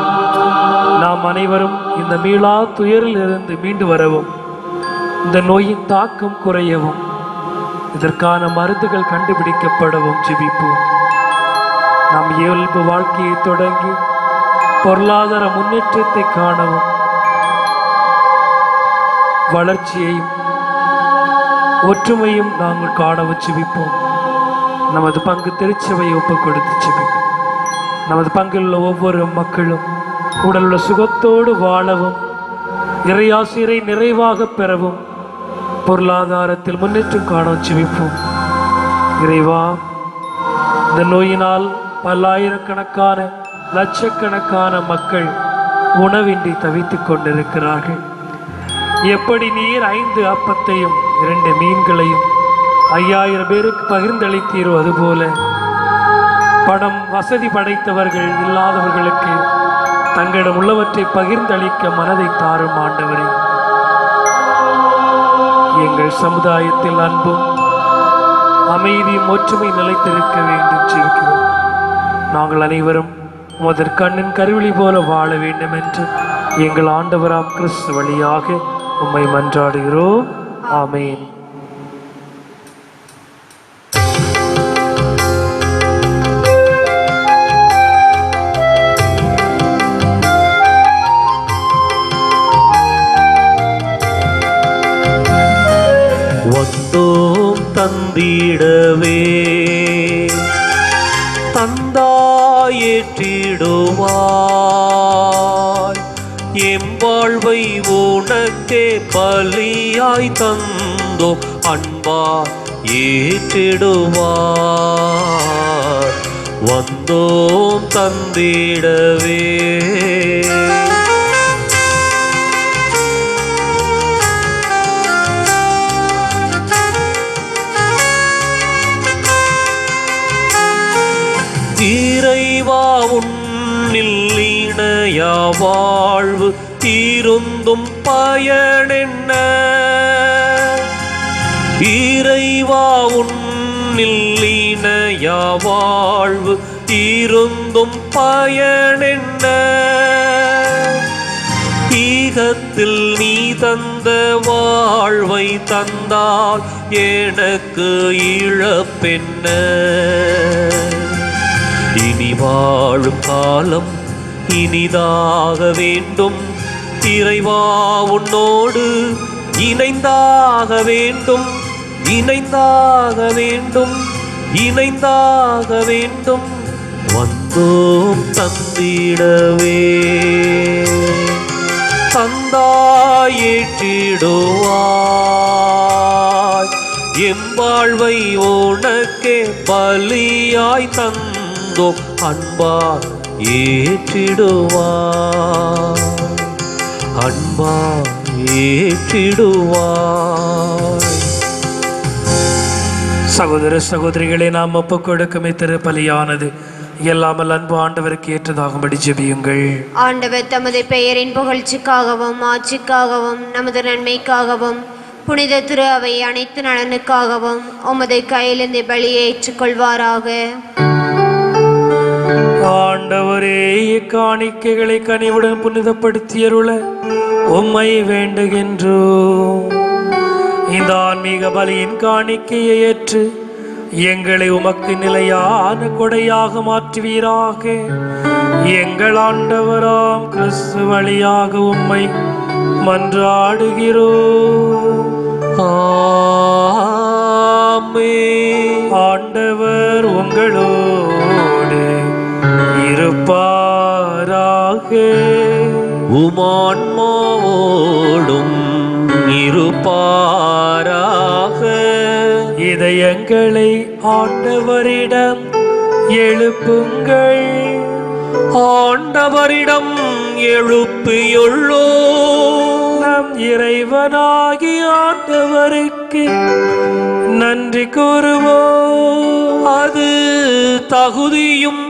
நாம் அனைவரும் இந்த மீளா துயரில் இருந்து மீண்டு வரவும், இந்த நோயின் தாக்கம் குறையவும், இதற்கான மருந்துகள் கண்டுபிடிக்கப்படவும் ஜெபிப்போம். நாம் இயல்பு வாழ்க்கையை தொடங்கி பொருளாதார முன்னேற்றத்தை காணவும், வளர்ச்சியையும் ஒற்றுமையும் நாங்கள் காணவும் ஜெபிப்போம். நமது பங்கு திருச்சபையை ஒப்பு கொடுத்து ஜெபிப்போம். நமது பங்கில் உள்ள ஒவ்வொரு மக்களும் உடலுள்ள சுகத்தோடு வாழவும், இறையாசிரை நிறைவாக பெறவும், பொருளாதாரத்தில் முன்னேற்றம் காணவும் ஜெபிப்போம். இறைவா, இந்த நோயினால் பல்லாயிரக்கணக்கான லட்சக்கணக்கான மக்கள் உணவின்றி தவித்துக் கொண்டிருக்கிறார்கள். எப்படி நீர் 5 அப்பத்தையும் 2 மீன்களையும் 5000 பேருக்கு பகிர்ந்தளித்தீரோ, அதுபோல பணம் வசதி படைத்தவர்கள் இல்லாதவர்களுக்கு தங்களிடம் உள்ளவற்றை பகிர்ந்தளிக்க மனதை தாரும் ஆண்டவரே. எங்கள் சமுதாயத்தில் அன்பும் அமைதியும் ஒற்றுமை நிலைத்திருக்க வேண்டும் ஜெபிக்கிறோம். நாங்கள் அனைவரும் உமது கண்ணின் கருவிழி போல வாழ வேண்டும் என்று எங்கள் ஆண்டவராம் கிறிஸ்து வழியாக உம்மை மன்றாடுகிறோம். ஆமென். வந்தோம் தந்திடவே தந்தாயேற்றிடுவாய், எம் வாழ்வை உனக்கே பலியாய் தந்தோ அன்பா ஏற்றிடுவாய். வந்தோம் தந்திடவே இறைவா, உன்னில் இணையா வாழ்வு இருந்தும் பயனென்ன? இறைவா, உன்னில் இணையா வாழ்வு இருந்தும் பயனென்ன? ஈகத்தில் நீ தந்த வாழ்வை தந்தால் எனக்கு இழப்பென்ன? இனி வாழும் காலம் இனிதாக வேண்டும், இறைவா உன்னோடு இணைந்தாக வேண்டும், இணைந்தாக வேண்டும், இணைந்தாக வேண்டும். வந்தோம் தந்திடவே தந்தாயேற்றிடுவாய், எம் வாழ்வை உனக்கே பலி பலியாய் தந்தோம் அன்பாய் ஏற்றிடுவார், அன்பாய் ஏற்றிடுவார். சகோதர சகோதரிகளை நாம் ஒப்புக் கொடுக்கும் திருப்பலியானது எல்லாமல் அன்பு ஆண்டவருக்கு ஏற்றதாகும்படி ஜெபியுங்கள். ஆண்டவர் தமது பெயரின் புகழ்ச்சிக்காகவும் ஆட்சிக்காகவும் நமது நன்மைக்காகவும் புனித திரு அவை அனைத்து நலனுக்காகவும் உமது கையிலிருந்து பலியை ஏற்றுக்கொள்வாராக. ஆண்டவரே, இக்காணிக்கைகளை கனிவுடன் புனிதப்படுத்தியருள உம்மை வேண்டுகின்றோம். இந்த ஆன்மீக பலியின் காணிக்கையை ஏற்று எங்களை உமக்கு நிலையான கொடையாக மாற்றுவீராக. எங்கள் ஆண்டவராம் கிறிஸ்து வழியாக உம்மை மன்றாடுகிறோம். ஆமென். ஆண்டவர் உங்களோடு இருப்பாராக. உமான்மாவோடும் இருப்பாராக. இதயங்களை ஆண்டவரிடம் எழுப்புங்கள். ஆண்டவரிடம் எழுப்பியுள்ளோ. நம் இறைவனாகி ஆண்டவருக்கு நன்றி கூறுவோம். அது தகுதியும்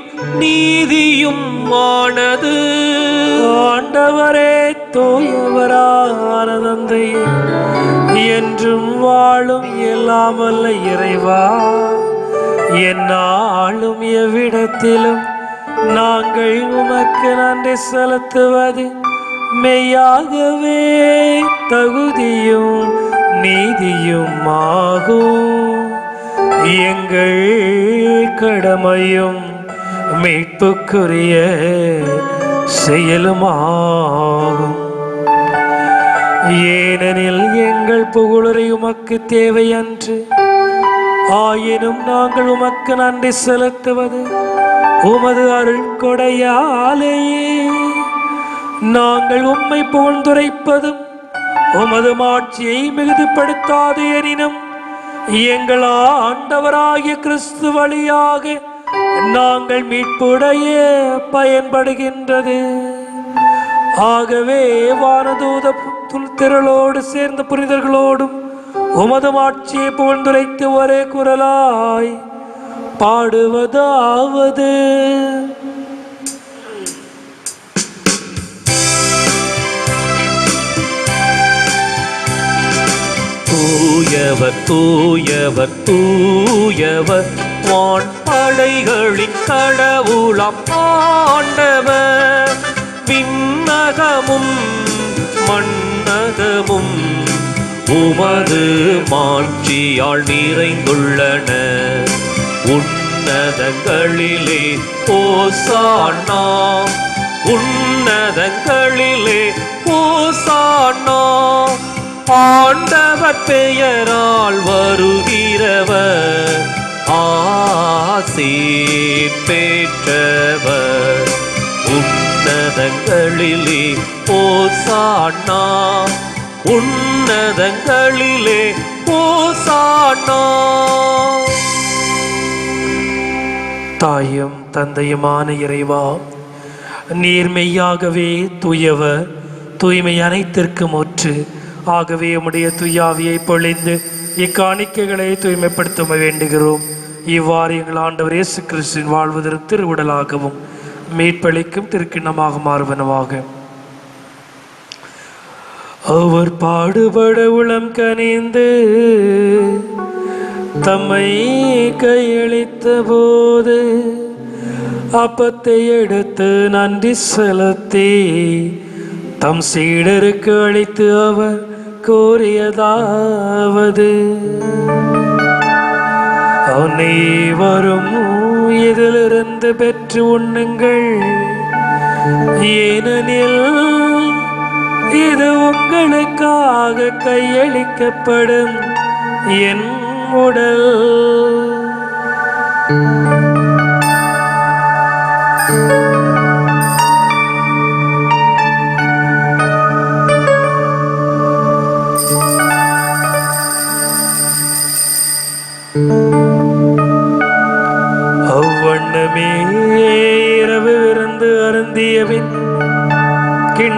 நீதியும் ஆனது. ஆண்டவரே, தூயவரான தந்தையே, என்றும் வாழும் எல்லாம் வல்ல இறைவா, எந்நாளும் எவ்விடத்திலும் நாங்கள் உமக்கு நன்றி செலுத்துவது மெய்யாகவே தகுதியும் நீதியும் ஆகும். எங்கள் கடமையும் மீட்புக்குரிய செயலுமாகும். ஏனெனில் எங்கள் புகழுரை உமக்கு தேவையன்று, ஆயினும் நாங்கள் உமக்கு நன்றி செலுத்துவது உமது அருள் கொடையாலேயே. நாங்கள் உம்மை புகழ்ந்துரைப்பதும் உமது மாட்சியை மிகுதிப்படுத்தாது எனினும் எங்கள் ஆண்டவராகிய கிறிஸ்து வழியாக நாங்கள் மீட்புடைய பயன்படுகின்றது. ஆகவே வானதூத திரளோடு சேர்ந்த புனிதர்களோடும் உமது மாட்சியை புகழ்ந்துரைத்து ஒரே குரலாய் பாடுவதாவது: தூயவர் தூயவர் தூயவர் வான்படைகளின் கடவுளாம் ஆண்டவர். விண்ணகமும் மண்ணகமும் உமது மாட்சியால் நிறைந்துள்ளன. உன்னதங்களிலே ஓசானா, உன்னதங்களிலே ஓசானா. ஆண்டவர் பெயரால் வருகிறவர் ஆசீர் பெற்றவர். உன்னதங்களிலே ஓசானா, உன்னதங்களிலே ஓசானா. தாயும் தந்தையுமான இறைவா, நீர் மெய்யாகவே தூயவர், தூய்மை அனைத்திற்கும் ஒற்று. ஆகவே உம்முடைய தூயாவியை பொழிந்து இக்காணிக்கைகளை தூய்மைப்படுத்த வேண்டுகிறோம். இவ்வாறு எங்கள் ஆண்டவர் இயேசு கிறிஸ்துவின் வாழ்வதற்கு திருவுடலாகவும் மீட்பளிக்கும் திருக்கிண்ணமாக மாறுவனவாக. அவர் பாடுபட உளம் கனிந்து தம்மை கையளித்த போது அப்பத்தை எடுத்து நன்றி செலுத்தி தம் சீடருக்கு அளித்து அவர் கூறியதாவது: அனைவரும் இதிலிருந்து பெற்று உண்ணுங்கள், ஏனெனில் இது உங்களுக்காக கையளிக்கப்படும் என் உடல்.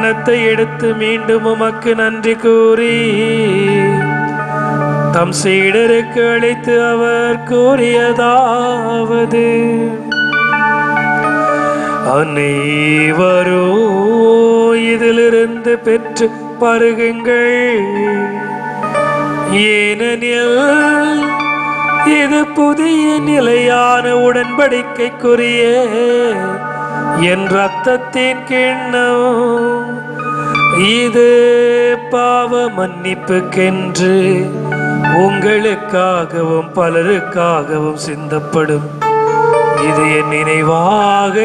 கிண்ணத்தை எடுத்து மீண்டும் உமக்கு நன்றி கூறி தம் சீடருக்கு அளித்து அவர் கூறியதாவது: அனைவரோ இதிலிருந்து பெற்று பருகுங்கள், ஏனெனில் இது புதிய நிலையான உடன்படிக்கைக்குரிய என் இரத்தத்தின் கிண்ணம். இது பாவ மன்னிப்புக்கென்று உங்களுக்காகவும் பலருக்காகவும் சிந்தப்படும். இது என் நினைவாக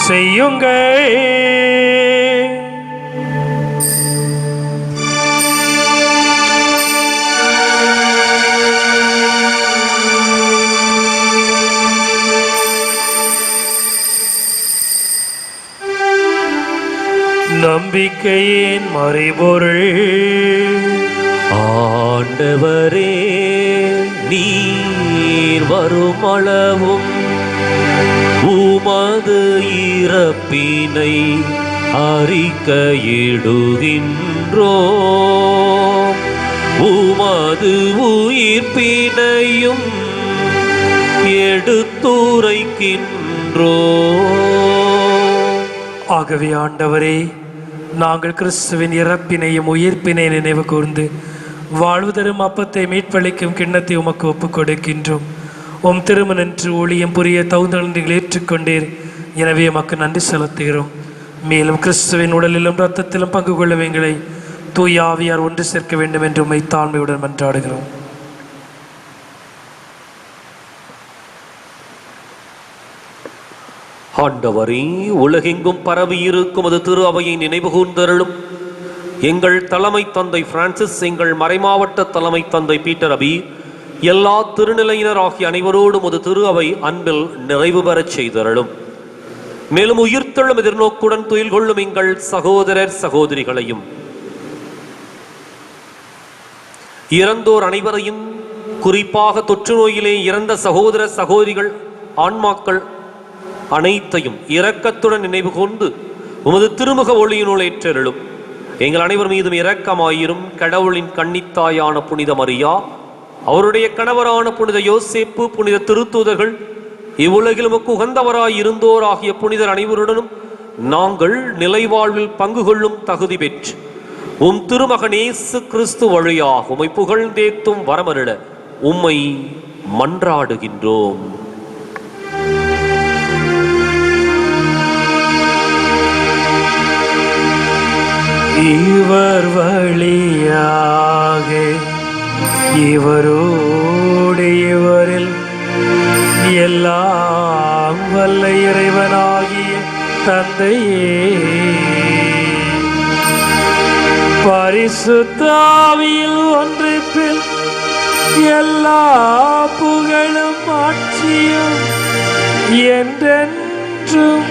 செய்யுங்கள். நம்பிக்கையின் மறைபொருள். ஆண்டவரே, நீர் வருமளவும் உமது இறப்பினை அறிக்கையிடுகின்றோம், உமது உயிர்ப்பினையும் எடுத்துரைக்கின்றோம். ஆகவே ஆண்டவரே, நாங்கள் கிறிஸ்துவின் இறப்பினையும் உயிர்ப்பினை நினைவு கூர்ந்து வாழ்வு தரும் அப்பத்தை மீட்பளிக்கும் கிண்ணத்தை உமக்கு ஒப்புக் கொடுக்கின்றோம். உம் திருமணன்று ஊழியம் புரிய தகுந்தீர்கள் ஏற்றுக்கொண்டீர். எனவே உமக்கு நன்றி செலுத்துகிறோம். மேலும் கிறிஸ்துவின் உடலிலும் இரத்தத்திலும் பங்கு கொள்ளும் எங்களை தூய ஆவியார் ஒன்று சேர்க்க வேண்டும் என்று உம்மை தாழ்மையுடன் மன்றாடுகிறோம். ஆண்டவரே, உலகெங்கும் பரவி இருக்கும் அது திரு அவையை நினைவு கூர்ந்தருளும். எங்கள் தலைமை தந்தை பிரான்சிஸ், எங்கள் மறைமாவட்ட தலைமை தந்தை பீட்டர் அபி, எல்லா திருநிலையினர் ஆகிய அனைவரோடும் அது திரு அவை அன்பில் நிறைவு பெறச் செய்தருளும். மேலும் உயிர்த்தெழும் எதிர்நோக்குடன் துயில் கொள்ளும் எங்கள் சகோதரர் சகோதரிகளையும் இறந்தோர் அனைவரையும், குறிப்பாக தொற்று நோயிலே இறந்த சகோதர சகோதரிகள் ஆன்மாக்கள் அனைத்தையும் இரக்கத்துடன் நினைவு கொண்டு உமது திருமுக ஒளியினுள் ஏற்றருளும். எங்கள் அனைவர் மீதும் இரக்கமாயிரும். கடவுளின் கன்னித்தாயான புனித மரியா, அவருடைய கணவரான புனித யோசேப்பு, புனித திருத்தூதர்கள், இவ்வுலகில் உமக்கு உகந்தவராய் இருந்தோர் ஆகிய புனிதர் அனைவருடனும் நாங்கள் நிலைவாழ்வில் பங்கு கொள்ளும் தகுதி பெற்று உம் திருமகன் இயேசு கிறிஸ்து வழியாக உம்மை புகழ்ந்தேத்தும் வரமருள உம்மை மன்றாடுகின்றோம். இவர் வழியாக இவரோடு இவரில் எல்லாம் வல்ல இறைவனாகிய தந்தையே, பரிசுத்த ஆவியில் ஒன்றிப்பில் எல்லா புகழும் ஆட்சியும் என்றென்றும்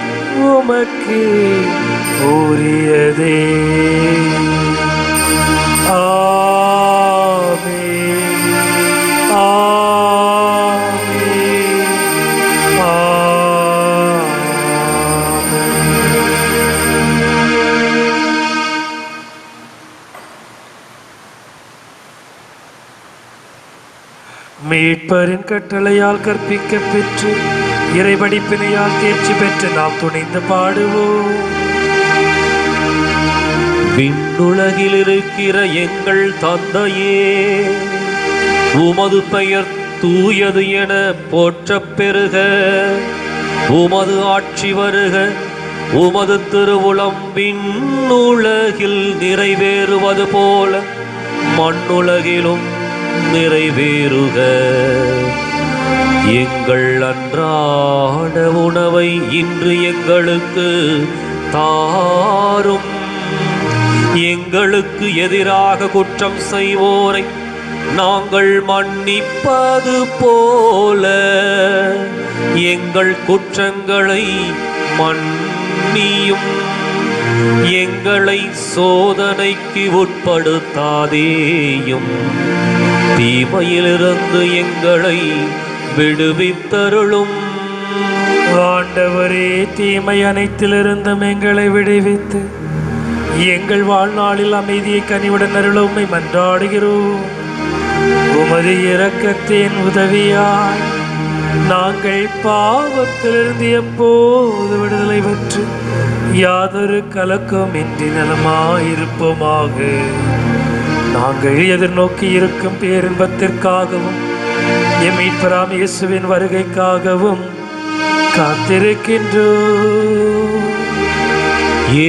உமக்கு உரியதே. ஆமென், ஆமென், ஆமென். மீட்பரின் கட்டளையால் கற்பிக்க பெற்று இறைபடிப்பினையால் தேர்ச்சி பெற்று நாம் துணிந்து பாடுவோம். விண்ணுலகில் இருக்கிற எங்கள் தந்தையே, உமது பெயர் தூயது என போற்றப் பெறுக. உமது ஆட்சி வருக. உமது திருவுளம் விண்ணுலகில் நிறைவேறுவது போல மண்ணுலகிலும் நிறைவேறுக. எங்கள் அன்றாட உணவை இன்று எங்களுக்கு தாரும். எங்களுக்கு எதிராக குற்றம் செய்வோரை நாங்கள் மன்னிப்பது போல எங்கள் குற்றங்களை மன்னியும். எங்களை சோதனைக்கு உட்படுத்தாதேயும், தீமையிலிருந்து எங்களை விடுவித்தருளும். ஆண்டவரே, தீமை அனைத்திலிருந்தும் எங்களை விடுவித்து எங்கள் வாழ்நாளில் அமைதியை கனிவுடன் அருள உம்மை மன்றாடுகிறோம். உமது இரக்கத்தின் உதவியாய் நாங்கள் பாவத்திலிருந்து எப்போது விடுதலை பெற்று யாதொரு கலக்கமின்றி நலமாயிருப்போமாக. நாங்கள் எதிர்நோக்கி இருக்கும் பேரின்பத்திற்காகவும் எம் மீட்பராம் இயேசுவின் வருகைக்காகவும் காத்திருக்கின்றோம்.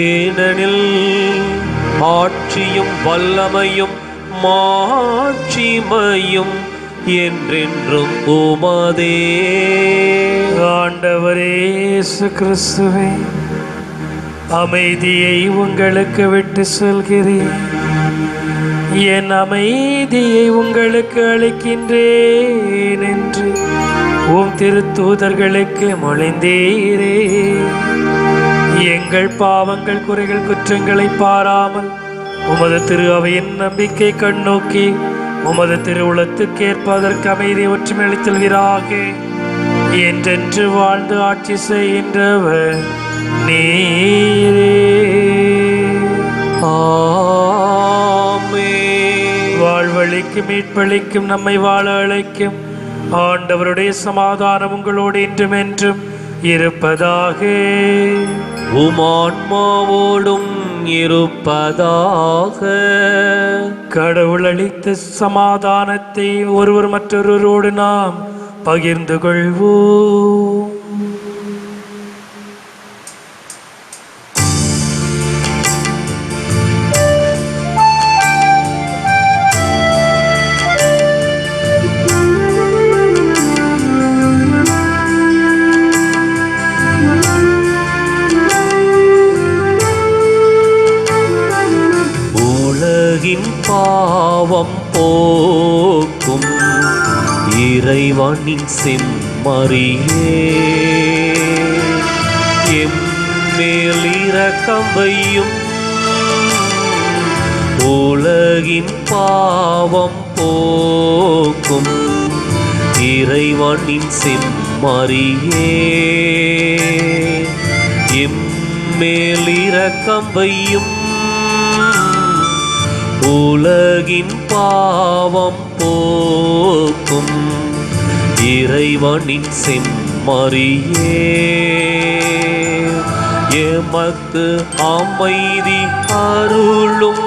ஏனெனில் ஆட்சியும் வல்லமையும் மாட்சிமையும் என்றென்றும் உமதே. ஆண்டவரே இயேசு கிறிஸ்துவே, அமைதியை உங்களுக்கு விட்டு செல்கிறேன், என் அமைதியை உங்களுக்கு அளிக்கின்றேன் என்று உம் திருத்தூதர்களுக்கு மொழிந்தீரே. எங்கள் பாவங்கள் குறைகள் குற்றங்களை பாராமல் உமது திரு அவையின் நம்பிக்கை கண்ணோக்கி உமது திருவுளத்துக்கேற்ப அதற்கு அமைதி ஒற்றுமை அளித்தல்வீராக. என்றென்று வாழ்ந்து ஆட்சி செய்கின்றவர் நீரே. ஆமென். வாழ்வழிக்கும் மீட்பளிக்கும் நம்மை வாழ அழைக்கும் ஆண்டவருடைய சமாதானம் உங்களோடு இன்றும் என்றும் இருப்பதாக. உமான்மாவோடும் இருப்பதாக. கடவுள் அளித்த சமாதானத்தை ஒருவர் மற்றொருவரோடு நாம் பகிர்ந்து கொள்வோம். பாவம் போக்கும் இறைவனின் செம்மறியே, எம்மேல் இரக்கம் வையும். உலகின் பாவம் போக்கும் இறைவனின் செம்மறியே, எம்மேல் இரக்கம் வையும். உலகின் பாவம் போக்கும் இறைவனின் செம்மறியே, எமக்கு அமைதி அருளும்,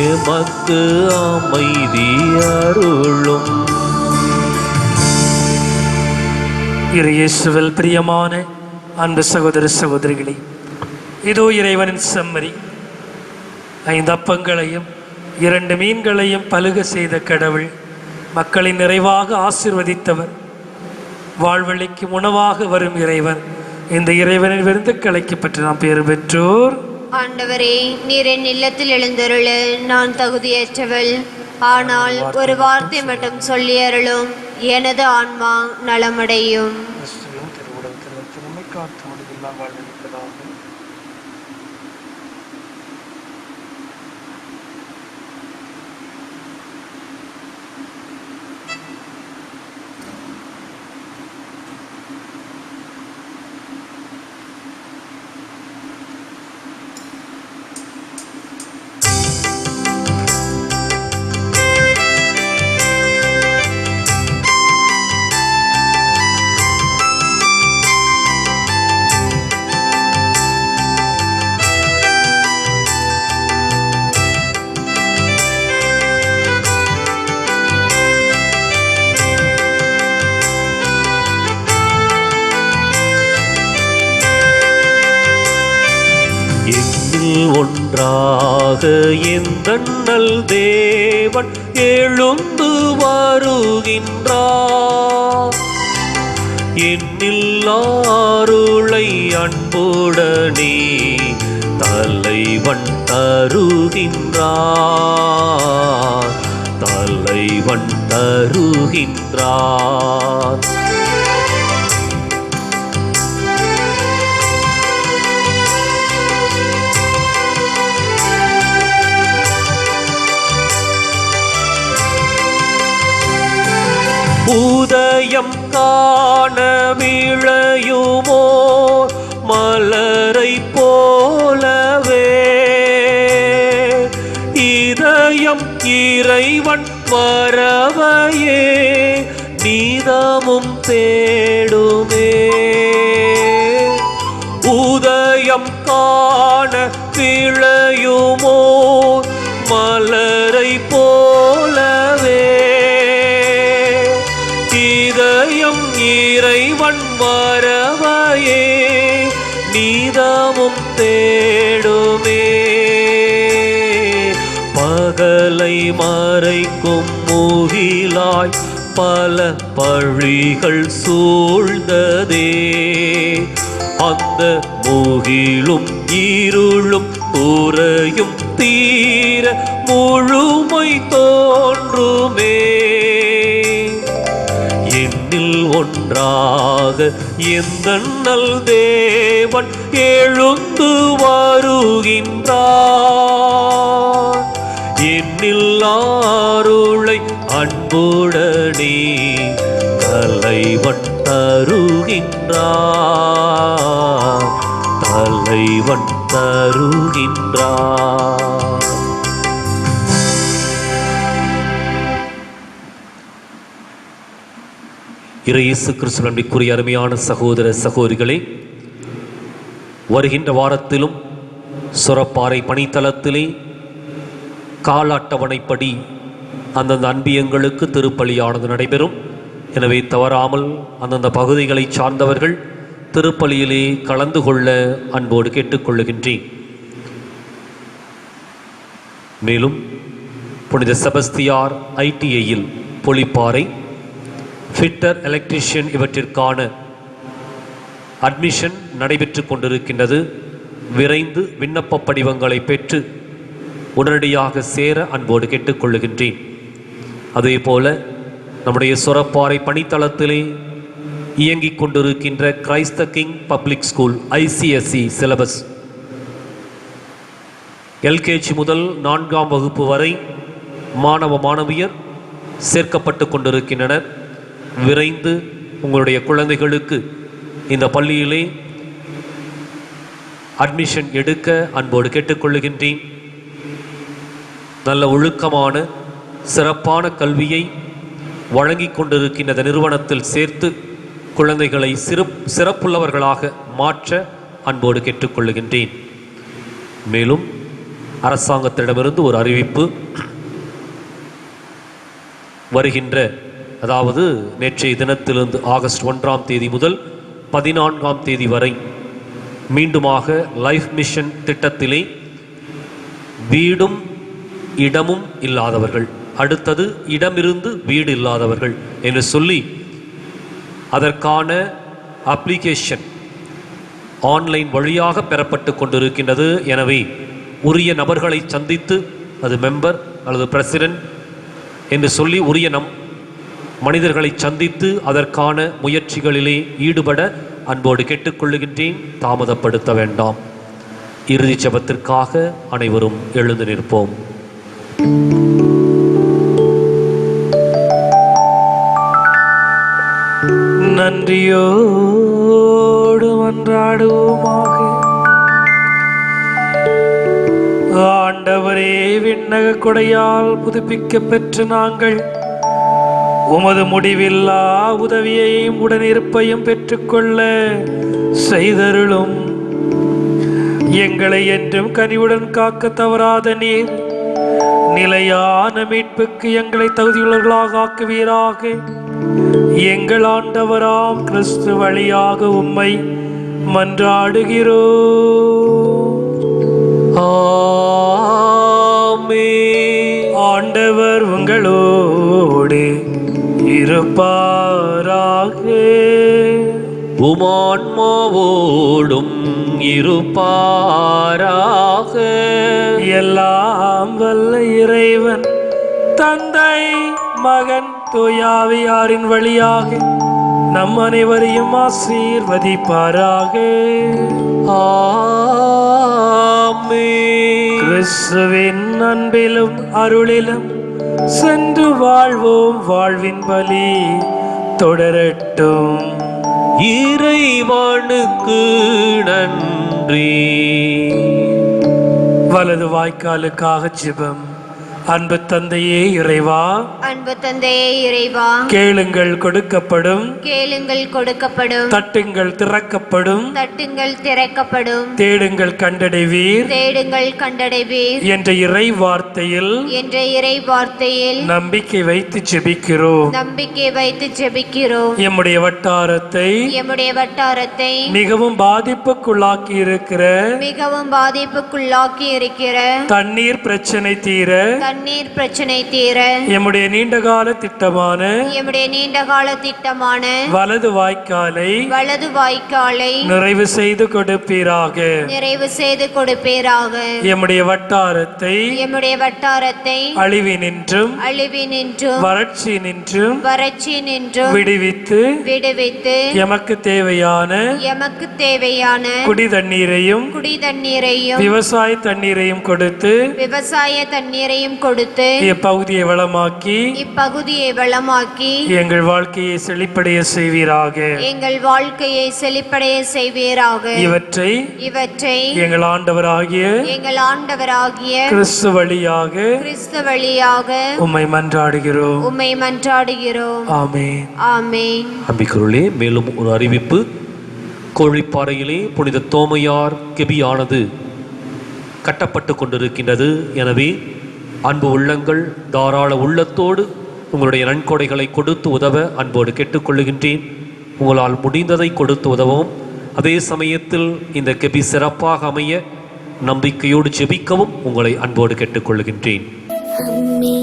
எமக்கு அமைதி அருளும். இயேசுவில் பிரியமான அன்பு சகோதர சகோதரிகளே, இதோ இறைவனின் செம்மறி. 5 அப்பங்களையும் 2 மீன்களையும் பலுக செய்த கடவுள் மக்களை நிறைவாக ஆசீர்வதித்தவர். வாழ்வழிக்கும் உணவாக வரும் இறைவன். இந்த இறைவனின் விருந்துக்களுக்கு பற்றி நாம் பேறு பெற்றோர். ஆண்டவரே, நீர் என் இல்லத்தில் எழுந்தருள நான் தகுதியற்றவள். ஆனால் ஒரு வார்த்தை மட்டும் சொல்லி அருளும், எனது ஆன்மா நலமடையும். ஒன்றாக எந்தண்ணல் தேவன் எழுந்து வருகின்றார். எண்ணில்லாருளை அன்புடனே தலைவன் தருகின்றார், தலைவன் தருகின்றார். உதயம் காண விளையுமோ மலரை போலவே இறைவன் வரவையே நீதமும் தேடுமே. உதயம் காண விளையுமோ மலரை போலவே இதயம் இறைவன் வரவையே நீதமும் தேடுமே. பகலை மறைக்கும் முகிலாய் பல பழிகள் சூழ்ந்ததே அந்த முகிலும் இருளும் உறையும் தீர முழுமை தோன்றுமே. என்னில் ஒன்றாக எந்தன் நல் தேவன் எழுந்து வருகின்றார். என்னில் அருளை அன்புடனே தலைவன் தருகின்றார். தலைவன் தருகின்றார். இயேசு கிறிஸ்து நம்பிக்குரிய அருமையான சகோதர சகோதரிகளே, வருகின்ற வாரத்திலும் சுரப்பாறை பணித்தளத்திலே கால அட்டவணைப்படி அந்தந்த அன்பியங்களுக்கு திருப்பலியானது நடைபெறும். எனவே தவறாமல் அந்தந்த பகுதிகளை சார்ந்தவர்கள் திருப்பலியிலே கலந்து கொள்ள அன்போடு கேட்டுக்கொள்ளுகின்றேன். மேலும் புனித செபஸ்தியார் ITIயில் பொலிப்பாறை, ஃபிட்டர், எலக்ட்ரீஷியன் இவற்றிற்கான அட்மிஷன் நடைபெற்று கொண்டிருக்கின்றது. விரைந்து விண்ணப்ப படிவங்களை பெற்று உடனடியாக சேர அன்போடு கேட்டுக்கொள்ளுகின்றேன். அதே போல நம்முடைய சுரப்பாறை பணித்தளத்திலே இயங்கிக் கொண்டிருக்கின்ற Christ king public school ICSE syllabus LKG முதல் 4ஆம் வகுப்பு வரை மாணவ மாணவியர் சேர்க்கப்பட்டு கொண்டிருக்கின்றனர். விரைந்து உங்களுடைய குழந்தைகளுக்கு இந்த பள்ளியிலே அட்மிஷன் எடுக்க அன்போடு கேட்டுக்கொள்ளுகின்றேன். நல்ல ஒழுக்கமான சிறப்பான கல்வியை வழங்கி கொண்டிருக்கின்ற நிறுவனத்தில் சேர்த்து குழந்தைகளை சிறப்புள்ளவர்களாக மாற்ற அன்போடு கேட்டுக்கொள்ளுகின்றேன். மேலும் அரசாங்கத்திடமிருந்து ஒரு அறிவிப்பு. வருகின்ற, அதாவது நேற்றைய தினத்திலிருந்து ஆகஸ்ட் 1ஆம் தேதி முதல் 14ஆம் தேதி வரை மீண்டுமாக லைஃப் மிஷன் திட்டத்திலே வீடும் இடமும் இல்லாதவர்கள், அடுத்தது இடமிருந்து வீடு இல்லாதவர்கள் என்று சொல்லி அதற்கான அப்ளிகேஷன் ஆன்லைன் வழியாக பெறப்பட்டு கொண்டிருக்கின்றது. எனவே உரிய நபர்களை சந்தித்து, அது மெம்பர் அல்லது பிரசிடென்ட் என்று சொல்லி உரிய மனிதர்களை சந்தித்து அதற்கான முயற்சிகளிலே ஈடுபட அன்போடு கேட்டுக்கொள்ளுகின்றேன். தாமதப்படுத்த வேண்டாம். இறுதி ஜெபத்திற்காக அனைவரும் எழுந்து நிற்போம். நன்றியோடு மன்றாடுவோமாக. ஆண்டவரே, விண்ணக கொடையால் புதுப்பிக்க பெற்ற நாங்கள் உமது முடிவில்லா உதவியையும் உடனிருப்பையும் பெற்றுக்கொள்ள செய்தருளும். எங்களை என்றும் கனிவுடன் காக்க தவறாத நீர் நிலையான மீட்புக்கு எங்களை தகுதியுள்ளவர்களாக ஆக்குவீராக. எங்கள் ஆண்டவராம் கிறிஸ்து வழியாக உம்மை மன்றாடுகிறோம். ஆமென். ஆண்டவர் உங்களோடு இருப்பாராக. உமான்மாவோடும் இருப்பாராக. எல்லாம் வல்ல இறைவன் தந்தை, மகன், தூயாவியாரின் வழியாக நம் அனைவரையும் ஆசீர்வதிப்பாராக. ஆமென். கிறிஸ்துவின் அன்பிலும் அருளிலும் சென்று வாழ்வோம். வாழ்வின் பலி தொடரட்டும். இறைவனுக்கு நன்றி. வலது வாய்க்காலுக்காக ஜெபம். அன்பு தந்தையே இறைவா, அன்பு தந்தையே இறைவா, கேளுங்கள் கொடுக்கப்படும், கேளுங்கள் கொடுக்கப்படும், தட்டுங்கள் திறக்கப்படும், தட்டுங்கள் திறக்கப்படும், தேடுங்கள் கண்டடைவீர் தேடுங்கள் கண்டடைவீர் என்ற இறை வார்த்தையில் என்ற இறை வார்த்தையில் நம்பிக்கை வைத்து ஜெபிக்கிறோம். நம்பிக்கை வைத்து ஜெபிக்கிறோம். எம்முடைய வட்டாரத்தை எம்முடைய வட்டாரத்தை மிகவும் பாதிப்புக்குள்ளாக்கி இருக்கிற மிகவும் பாதிப்புக்குள்ளாக்கி இருக்கிற தண்ணீர் பிரச்சனை தீர தண்ணீர் பிரச்சனை தீர எம்முடைய நீண்டகால திட்டமான எம்முடைய நீண்டகால திட்டமான வலது வாய்க்காலை வலது வாய்க்காலை நிறைவு செய்து கொடுப்பீராக. நிறைவு செய்து கொடுப்பீராக. எம்முடைய வட்டாரத்தை எம்முடைய வட்டாரத்தை அழிவினின்றும் அழிவினின்றும் வறட்சியினின்றும் வறட்சியினின்றும் விடுவித்து விடுவித்து எமக்கு தேவையான எமக்கு தேவையான குடி தண்ணீரையும் குடி தண்ணீரையும் விவசாய தண்ணீரையும் கொடுத்து விவசாய தண்ணீரையும் கொடுத்து இப்பகுதியை வளமாக்கி இப்பகுதியை வளமாக்கி எங்கள் வாழ்க்கையை செழிப்படைய செய்வீராக. எங்கள் வாழ்க்கையை செழிப்படைய செய்வீராக. இவற்றை இவற்றை எங்கள் ஆண்டவராகிய எங்கள் ஆண்டவராகிய கிறிஸ்து வழியாக கிறிஸ்து வழியாக உம்மை மன்றாடுகிறோம். உம்மை மன்றாடுகிறோம். ஆமென். ஆமென். அம்பிக்கருளே, மேலும் ஒரு அறிவிப்பு. கோழிப்பாறையிலே புனித தோமையார் கெபியானது கட்டப்பட்டு கொண்டிருக்கின்றது. எனவே அன்பு உள்ளங்கள் தாராள உள்ளத்தோடு உங்களுடைய நன்கொடைகளை கொடுத்து உதவ அன்போடு கேட்டுக்கொள்ளுகின்றேன். உங்களால் முடிந்ததை கொடுத்து உதவும். அதே சமயத்தில் இந்த கெபி சிறப்பாக அமைய நம்பிக்கையோடு ஜெபிக்கவும் உங்களை அன்போடு கேட்டுக்கொள்ளுகின்றேன். அம்மே